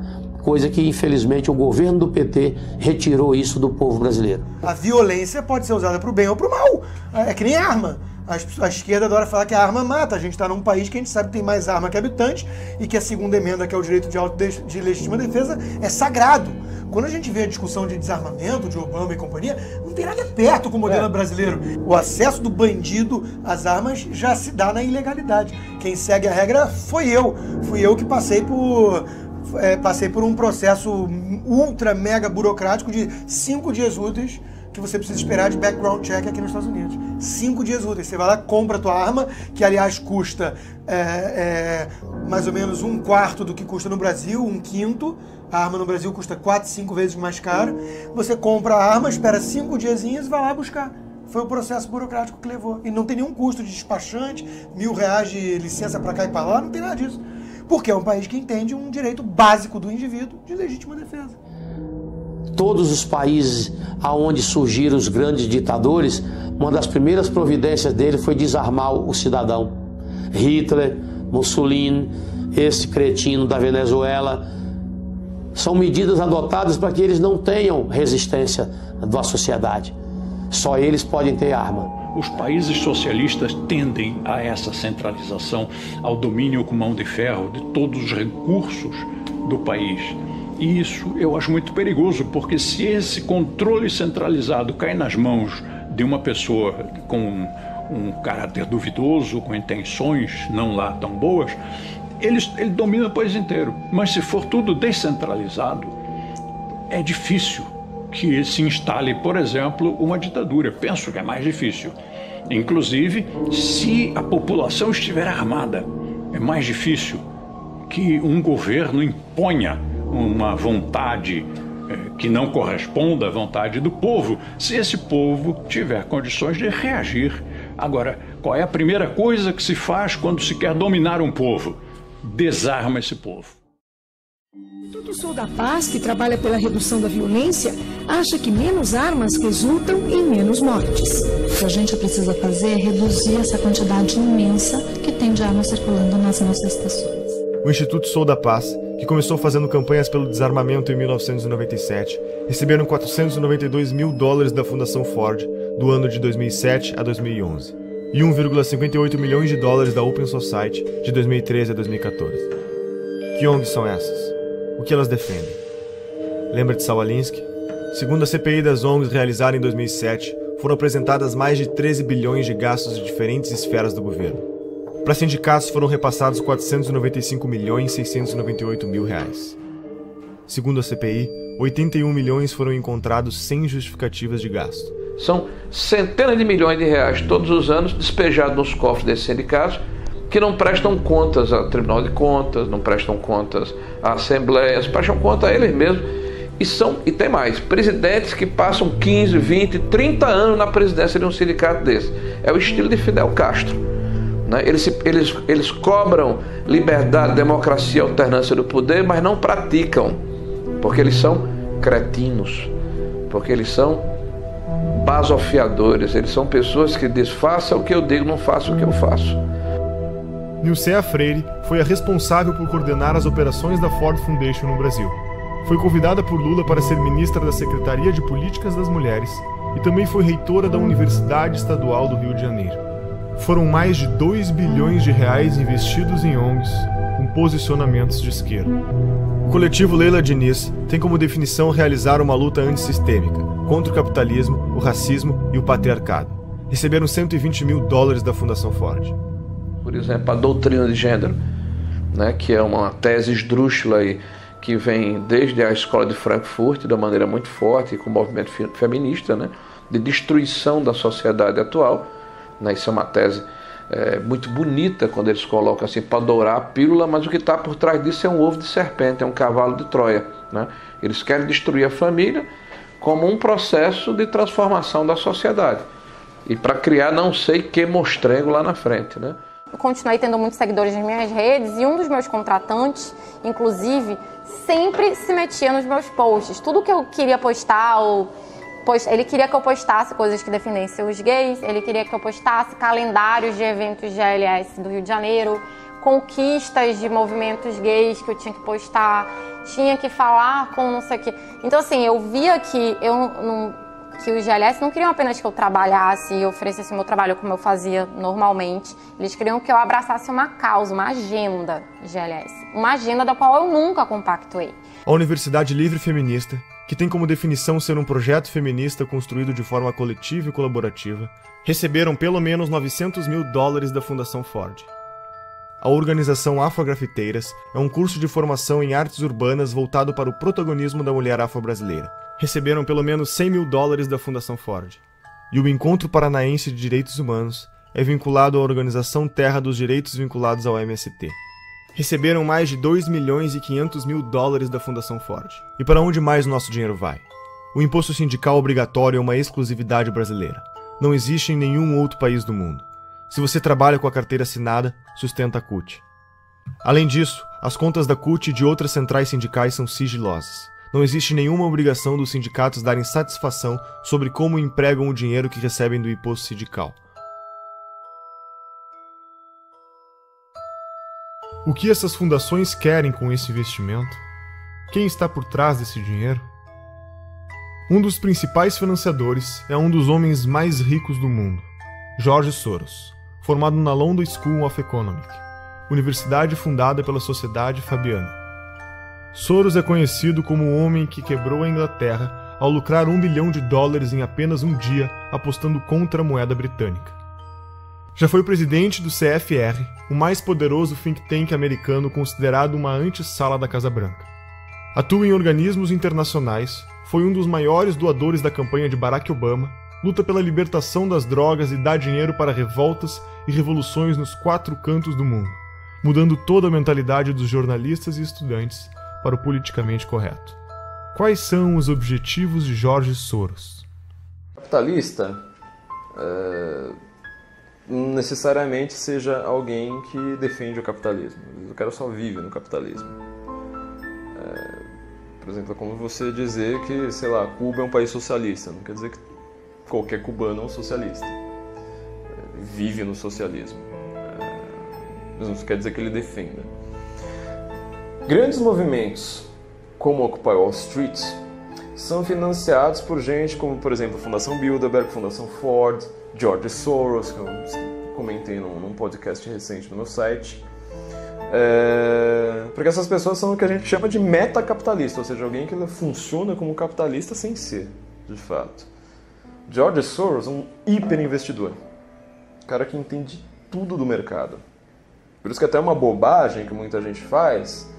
Coisa que, infelizmente, o governo do PT retirou isso do povo brasileiro. A violência pode ser usada para o bem ou para o mal. É que nem arma. A esquerda adora falar que a arma mata. A gente está num país que a gente sabe que tem mais arma que habitante e que a segunda emenda, que é o direito de legítima defesa, é sagrado. Quando a gente vê a discussão de desarmamento, de Obama e companhia, não tem nada perto com o modelo brasileiro. O acesso do bandido às armas já se dá na ilegalidade. Quem segue a regra foi eu. Fui eu que passei por um processo ultra mega burocrático de 5 dias úteis que você precisa esperar de background check aqui nos Estados Unidos. 5 dias úteis. Você vai lá, compra a tua arma, que aliás custa mais ou menos 1/4 do que custa no Brasil, 1/5. A arma no Brasil custa 4, 5 vezes mais caro. Você compra a arma, espera 5 diazinhos e vai lá buscar. Foi o processo burocrático que levou. E não tem nenhum custo de despachante, R$1.000 de licença para cá e para lá, não tem nada disso. Porque é um país que entende um direito básico do indivíduo de legítima defesa. Todos os países aonde surgiram os grandes ditadores, uma das primeiras providências dele foi desarmar o cidadão. Hitler, Mussolini, esse cretino da Venezuela, são medidas adotadas para que eles não tenham resistência da sociedade. Só eles podem ter arma. Os países socialistas tendem a essa centralização, ao domínio com mão de ferro de todos os recursos do país. E isso eu acho muito perigoso, porque se esse controle centralizado cai nas mãos de uma pessoa com um caráter duvidoso, com intenções não lá tão boas, ele domina o país inteiro. Mas se for tudo descentralizado, é difícil que se instale, por exemplo, uma ditadura. Penso que é mais difícil. Inclusive, se a população estiver armada, é mais difícil que um governo imponha uma vontade que não corresponda à vontade do povo, se esse povo tiver condições de reagir. Agora, qual é a primeira coisa que se faz quando se quer dominar um povo? Desarma esse povo. O Instituto Sou da Paz, que trabalha pela redução da violência, acha que menos armas resultam em menos mortes. O que a gente precisa fazer é reduzir essa quantidade imensa que tem de armas circulando nas nossas estações. O Instituto Sou da Paz, que começou fazendo campanhas pelo desarmamento em 1997, receberam $492 mil da Fundação Ford do ano de 2007 a 2011 e $1,58 milhões da Open Society de 2013 a 2014. Que ONGs são essas? O que elas defendem? Lembra de Saul Alinsky? Segundo a CPI das ONGs realizada em 2007, foram apresentadas mais de 13 bilhões de gastos de diferentes esferas do governo. Para sindicatos foram repassados R$495.698.000. Segundo a CPI, 81 milhões foram encontrados sem justificativas de gasto. São centenas de milhões de reais todos os anos despejados nos cofres desses sindicatos que não prestam contas ao Tribunal de Contas, não prestam contas à Assembleia, prestam conta a eles mesmos. E tem mais, presidentes que passam 15, 20, 30 anos na presidência de um sindicato desse. É o estilo de Fidel Castro. Né? Eles cobram liberdade, democracia, alternância do poder, mas não praticam, porque eles são cretinos, porque eles são basofiadores, eles são pessoas que dizem, faça o que eu digo, não faça o que eu faço. Nilceia Freire foi a responsável por coordenar as operações da Ford Foundation no Brasil. Foi convidada por Lula para ser ministra da Secretaria de Políticas das Mulheres e também foi reitora da Universidade Estadual do Rio de Janeiro. Foram mais de 2 bilhões de reais investidos em ONGs com posicionamentos de esquerda. O coletivo Leila Diniz tem como definição realizar uma luta antissistêmica contra o capitalismo, o racismo e o patriarcado. Receberam $120 mil da Fundação Ford. Por exemplo, a doutrina de gênero, né, que é uma tese esdrúxula aí, que vem desde a escola de Frankfurt, de uma maneira muito forte, com o movimento feminista, né, de destruição da sociedade atual. Né, isso é uma tese muito bonita, quando eles colocam assim, para dourar a pílula, mas o que está por trás disso é um ovo de serpente, é um cavalo de Troia. Né? Eles querem destruir a família como um processo de transformação da sociedade. E para criar não sei que mostrengo lá na frente, né? Eu continuei tendo muitos seguidores nas minhas redes e um dos meus contratantes, inclusive, sempre se metia nos meus posts. Tudo que eu queria postar, ele queria que eu postasse coisas que defendessem os gays, ele queria que eu postasse calendários de eventos de GLS do Rio de Janeiro, conquistas de movimentos gays que eu tinha que postar, tinha que falar com não sei o quê. Então, assim, eu via que que os GLS não queriam apenas que eu trabalhasse e oferecesse o meu trabalho como eu fazia normalmente. Eles queriam que eu abraçasse uma causa, uma agenda GLS. Uma agenda da qual eu nunca compactuei. A Universidade Livre Feminista, que tem como definição ser um projeto feminista construído de forma coletiva e colaborativa, receberam pelo menos $900 mil da Fundação Ford. A organização Afrografiteiras é um curso de formação em artes urbanas voltado para o protagonismo da mulher afro-brasileira. Receberam pelo menos $100 mil da Fundação Ford. E o Encontro Paranaense de Direitos Humanos é vinculado à Organização Terra dos Direitos vinculados ao MST. Receberam mais de $2.500.000 da Fundação Ford. E para onde mais o nosso dinheiro vai? O imposto sindical obrigatório é uma exclusividade brasileira. Não existe em nenhum outro país do mundo. Se você trabalha com a carteira assinada, sustenta a CUT. Além disso, as contas da CUT e de outras centrais sindicais são sigilosas. Não existe nenhuma obrigação dos sindicatos darem satisfação sobre como empregam o dinheiro que recebem do imposto sindical. O que essas fundações querem com esse investimento? Quem está por trás desse dinheiro? Um dos principais financiadores é um dos homens mais ricos do mundo, George Soros, formado na London School of Economics, universidade fundada pela Sociedade Fabiana. Soros é conhecido como o homem que quebrou a Inglaterra ao lucrar $1 bilhão em apenas um dia apostando contra a moeda britânica. Já foi presidente do CFR, o mais poderoso think tank americano considerado uma antessala da Casa Branca. Atua em organismos internacionais, foi um dos maiores doadores da campanha de Barack Obama, luta pela libertação das drogas e dá dinheiro para revoltas e revoluções nos 4 cantos do mundo, mudando toda a mentalidade dos jornalistas e estudantes para o politicamente correto. Quais são os objetivos de George Soros? Capitalista não necessariamente seja alguém que defende o capitalismo. O cara só vive no capitalismo. Por exemplo, é como você dizer que, sei lá, Cuba é um país socialista. Não quer dizer que qualquer cubano é um socialista. Vive no socialismo. Mas não quer dizer que ele defenda. Grandes movimentos, como Occupy Wall Street, são financiados por gente como, por exemplo, a Fundação Bilderberg, Fundação Ford, George Soros, que eu comentei num podcast recente no meu site. Porque essas pessoas são o que a gente chama de metacapitalista, ou seja, alguém que funciona como capitalista sem ser, de fato. George Soros é um hiperinvestidor, cara que entende tudo do mercado. Por isso que até é uma bobagem que muita gente faz,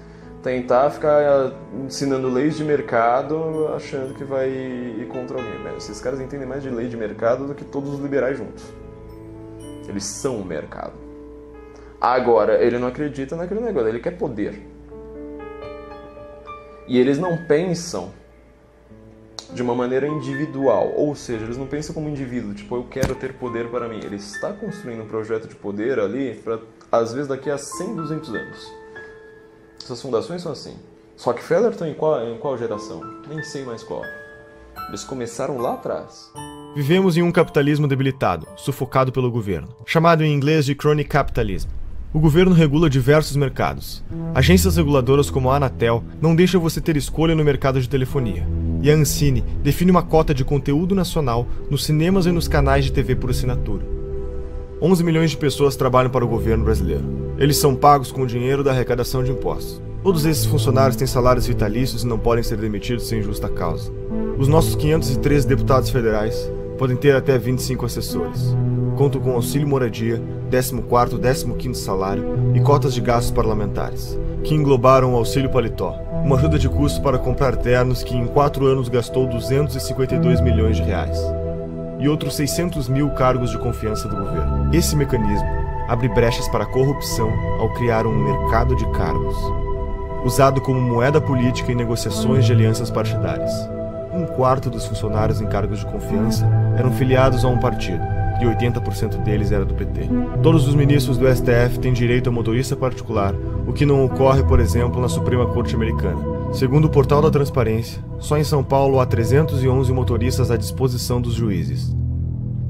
tentar ficar ensinando leis de mercado achando que vai ir contra alguém. Esses caras entendem mais de lei de mercado do que todos os liberais juntos. Eles são o mercado. Agora, ele não acredita naquele negócio, ele quer poder. E eles não pensam de uma maneira individual, ou seja, eles não pensam como indivíduo, tipo, eu quero ter poder para mim. Ele está construindo um projeto de poder ali para, às vezes, daqui a 100, 200 anos. Essas fundações são assim. Rockefeller está em qual geração? Nem sei mais qual. Eles começaram lá atrás. Vivemos em um capitalismo debilitado, sufocado pelo governo, chamado em inglês de crony capitalism. O governo regula diversos mercados. Agências reguladoras como a Anatel não deixam você ter escolha no mercado de telefonia. E a Ancine define uma cota de conteúdo nacional nos cinemas e nos canais de TV por assinatura. 11 milhões de pessoas trabalham para o governo brasileiro. Eles são pagos com o dinheiro da arrecadação de impostos. Todos esses funcionários têm salários vitalícios e não podem ser demitidos sem justa causa. Os nossos 513 deputados federais podem ter até 25 assessores. Contam com auxílio moradia, 14º, 15º salário e cotas de gastos parlamentares, que englobaram o auxílio paletó, uma ajuda de custo para comprar ternos que em 4 anos gastou 252 milhões de reais. E outros 600 mil cargos de confiança do governo. Esse mecanismo abre brechas para a corrupção ao criar um mercado de cargos, usado como moeda política em negociações de alianças partidárias. 1/4 dos funcionários em cargos de confiança eram filiados a um partido, e 80% deles era do PT. Todos os ministros do STF têm direito a motorista particular, o que não ocorre, por exemplo, na Suprema Corte Americana. Segundo o Portal da Transparência, só em São Paulo há 311 motoristas à disposição dos juízes.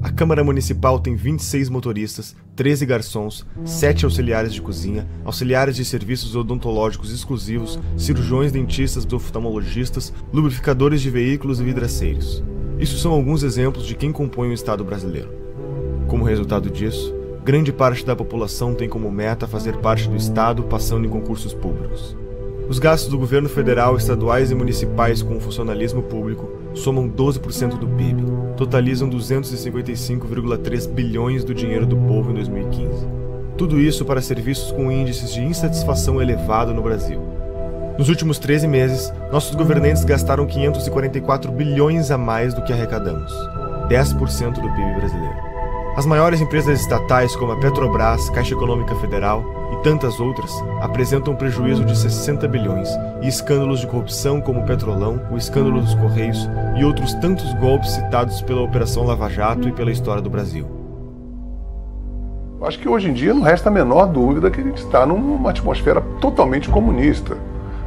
A Câmara Municipal tem 26 motoristas, 13 garçons, 7 auxiliares de cozinha, auxiliares de serviços odontológicos exclusivos, cirurgiões, dentistas, oftalmologistas, lubrificadores de veículos e vidraceiros. Isso são alguns exemplos de quem compõe o Estado brasileiro. Como resultado disso, grande parte da população tem como meta fazer parte do Estado passando em concursos públicos. Os gastos do governo federal, estaduais e municipais com o funcionalismo público somam 12% do PIB, totalizam 255,3 bilhões do dinheiro do povo em 2015. Tudo isso para serviços com índices de insatisfação elevado no Brasil. Nos últimos 13 meses, nossos governantes gastaram 544 bilhões a mais do que arrecadamos, 10% do PIB brasileiro. As maiores empresas estatais como a Petrobras, Caixa Econômica Federal e tantas outras apresentam prejuízo de 60 bilhões e escândalos de corrupção como o Petrolão, o escândalo dos Correios e outros tantos golpes citados pela Operação Lava Jato e pela história do Brasil. Acho que hoje em dia não resta a menor dúvida que a gente está numa atmosfera totalmente comunista.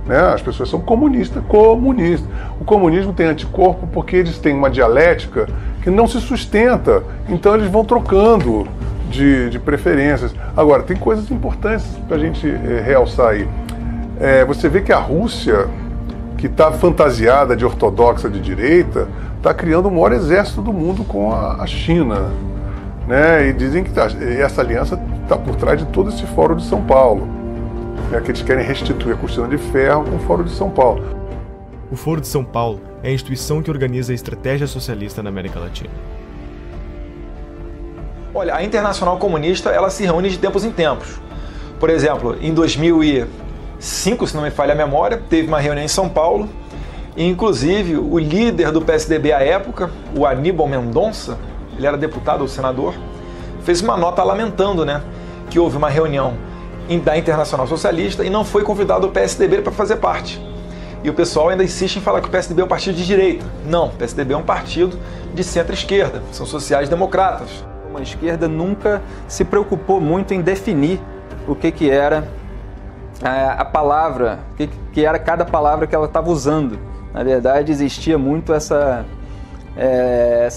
Né? As pessoas são comunistas. O comunismo tem anticorpo porque eles têm uma dialética que não se sustenta, então eles vão trocando de preferências. Agora, tem coisas importantes para a gente realçar aí. Você vê que a Rússia, que está fantasiada de ortodoxa de direita, está criando o maior exército do mundo com a China. Né? E dizem que essa aliança está por trás de todo esse Fórum de São Paulo. Que eles querem restituir a cortina de ferro com o Fórum de São Paulo. O Foro de São Paulo é a instituição que organiza a estratégia socialista na América Latina. Olha, a Internacional Comunista ela se reúne de tempos em tempos. Por exemplo, em 2005, se não me falha a memória, teve uma reunião em São Paulo e, inclusive, o líder do PSDB à época, o Aníbal Mendonça, ele era deputado ou senador, fez uma nota lamentando, que houve uma reunião da Internacional Socialista e não foi convidado o PSDB para fazer parte. E o pessoal ainda insiste em falar que o PSDB é um partido de direita. Não, o PSDB é um partido de centro-esquerda, são sociais-democratas. A esquerda nunca se preocupou muito em definir o que era a palavra, o que era cada palavra que ela estava usando. Na verdade, existia muito essa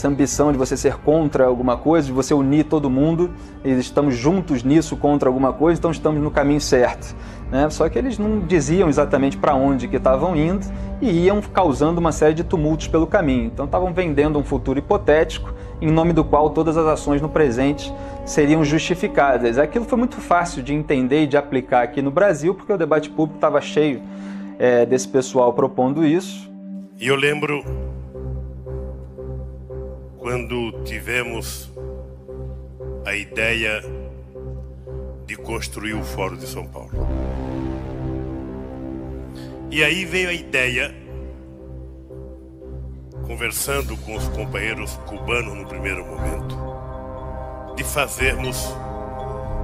ambição de você ser contra alguma coisa, de você unir todo mundo, e estamos juntos nisso contra alguma coisa, então estamos no caminho certo. Só que eles não diziam exatamente para onde que estavam indo e iam causando uma série de tumultos pelo caminho. Então estavam vendendo um futuro hipotético em nome do qual todas as ações no presente seriam justificadas. Aquilo foi muito fácil de entender e de aplicar aqui no Brasil, porque o debate público estava cheio desse pessoal propondo isso. E eu lembro quando tivemos a ideia de construir o Fórum de São Paulo. E aí veio a ideia, conversando com os companheiros cubanos no primeiro momento, de fazermos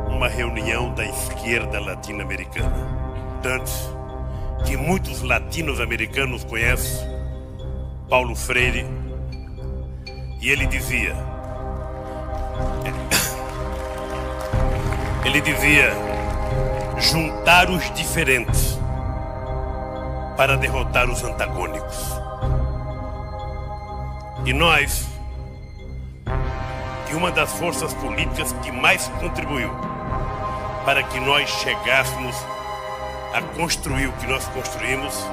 uma reunião da esquerda latino-americana. Antes que muitos latinos-americanos conhecem Paulo Freire, e ele dizia, juntar os diferentes para derrotar os antagônicos. E nós, que uma das forças políticas que mais contribuiu para que nós chegássemos a construir o que nós construímos,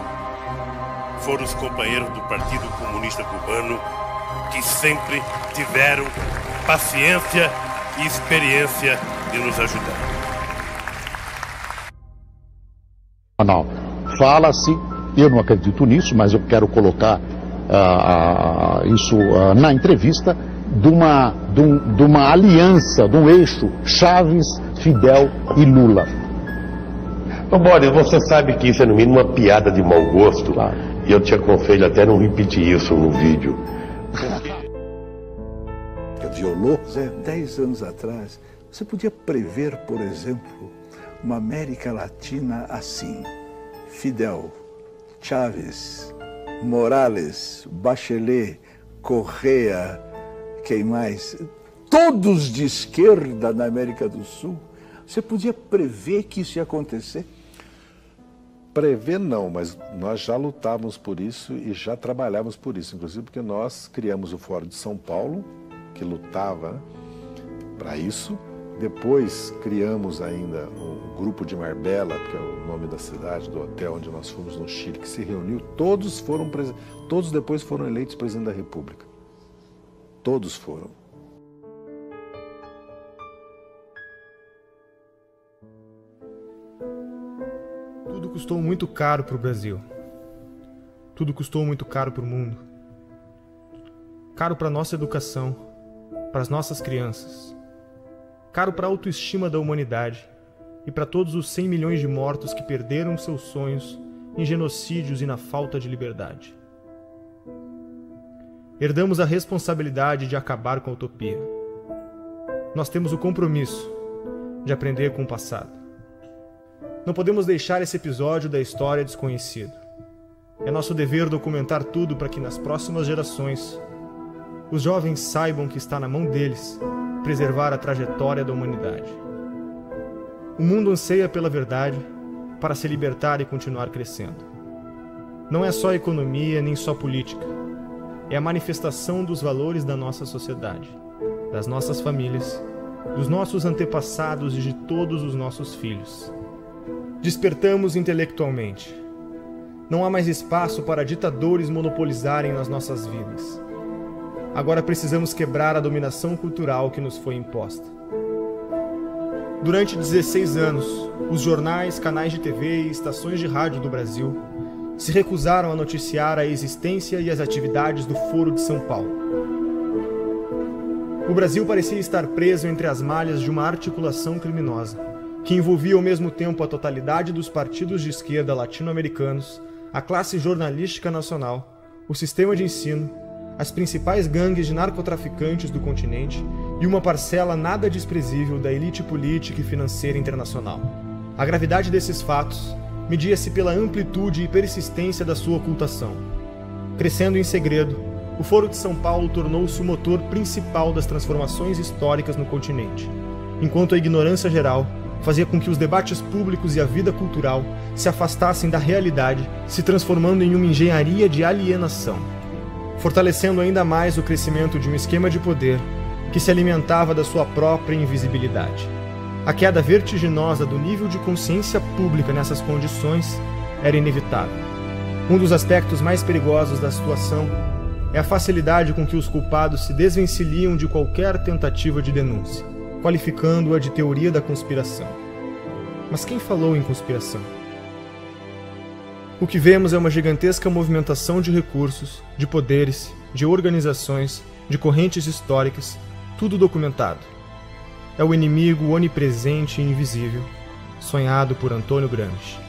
foram os companheiros do Partido Comunista Cubano, que sempre tiveram paciência e experiência de nos ajudar. Não, fala-se, eu não acredito nisso, mas eu quero colocar isso na entrevista, de uma aliança, de um eixo Chaves, Fidel e Lula. Ô Boris, você sabe que isso é no mínimo uma piada de mau gosto, claro. E eu te aconselho até não repetir isso no vídeo. Violou, 10 anos atrás, você podia prever, por exemplo, uma América Latina assim: Fidel, Chávez, Morales, Bachelet, Correa, quem mais? Todos de esquerda na América do Sul. Você podia prever que isso ia acontecer? Prever não, mas nós já lutávamos por isso e já trabalhávamos por isso, inclusive porque nós criamos o Fórum de São Paulo, que lutava para isso. Depois criamos ainda o Grupo de Marbella, que é o nome da cidade, do hotel onde nós fomos no Chile, que se reuniu. Todos depois foram eleitos presidente da República. Todos foram. Tudo custou muito caro para o Brasil. Tudo custou muito caro para o mundo. Caro para a nossa educação, para as nossas crianças. Caro para a autoestima da humanidade e para todos os 100 milhões de mortos que perderam seus sonhos em genocídios e na falta de liberdade. Herdamos a responsabilidade de acabar com a utopia. Nós temos o compromisso de aprender com o passado. Não podemos deixar esse episódio da história desconhecido. É nosso dever documentar tudo para que nas próximas gerações os jovens saibam que está na mão deles preservar a trajetória da humanidade. O mundo anseia pela verdade para se libertar e continuar crescendo. Não é só economia nem só política. É a manifestação dos valores da nossa sociedade, das nossas famílias, dos nossos antepassados e de todos os nossos filhos. Despertamos intelectualmente. Não há mais espaço para ditadores monopolizarem nas nossas vidas. Agora precisamos quebrar a dominação cultural que nos foi imposta. Durante 16 anos, os jornais, canais de TV e estações de rádio do Brasil se recusaram a noticiar a existência e as atividades do Foro de São Paulo. O Brasil parecia estar preso entre as malhas de uma articulação criminosa, que envolvia ao mesmo tempo a totalidade dos partidos de esquerda latino-americanos, a classe jornalística nacional, o sistema de ensino, as principais gangues de narcotraficantes do continente e uma parcela nada desprezível da elite política e financeira internacional. A gravidade desses fatos media-se pela amplitude e persistência da sua ocultação. Crescendo em segredo, o Foro de São Paulo tornou-se o motor principal das transformações históricas no continente, enquanto a ignorância geral fazia com que os debates públicos e a vida cultural se afastassem da realidade, se transformando em uma engenharia de alienação, fortalecendo ainda mais o crescimento de um esquema de poder que se alimentava da sua própria invisibilidade. A queda vertiginosa do nível de consciência pública nessas condições era inevitável. Um dos aspectos mais perigosos da situação é a facilidade com que os culpados se desvencilham de qualquer tentativa de denúncia, qualificando-a de teoria da conspiração. Mas quem falou em conspiração? O que vemos é uma gigantesca movimentação de recursos, de poderes, de organizações, de correntes históricas, tudo documentado. É o inimigo onipresente e invisível, sonhado por Antônio Gramsci.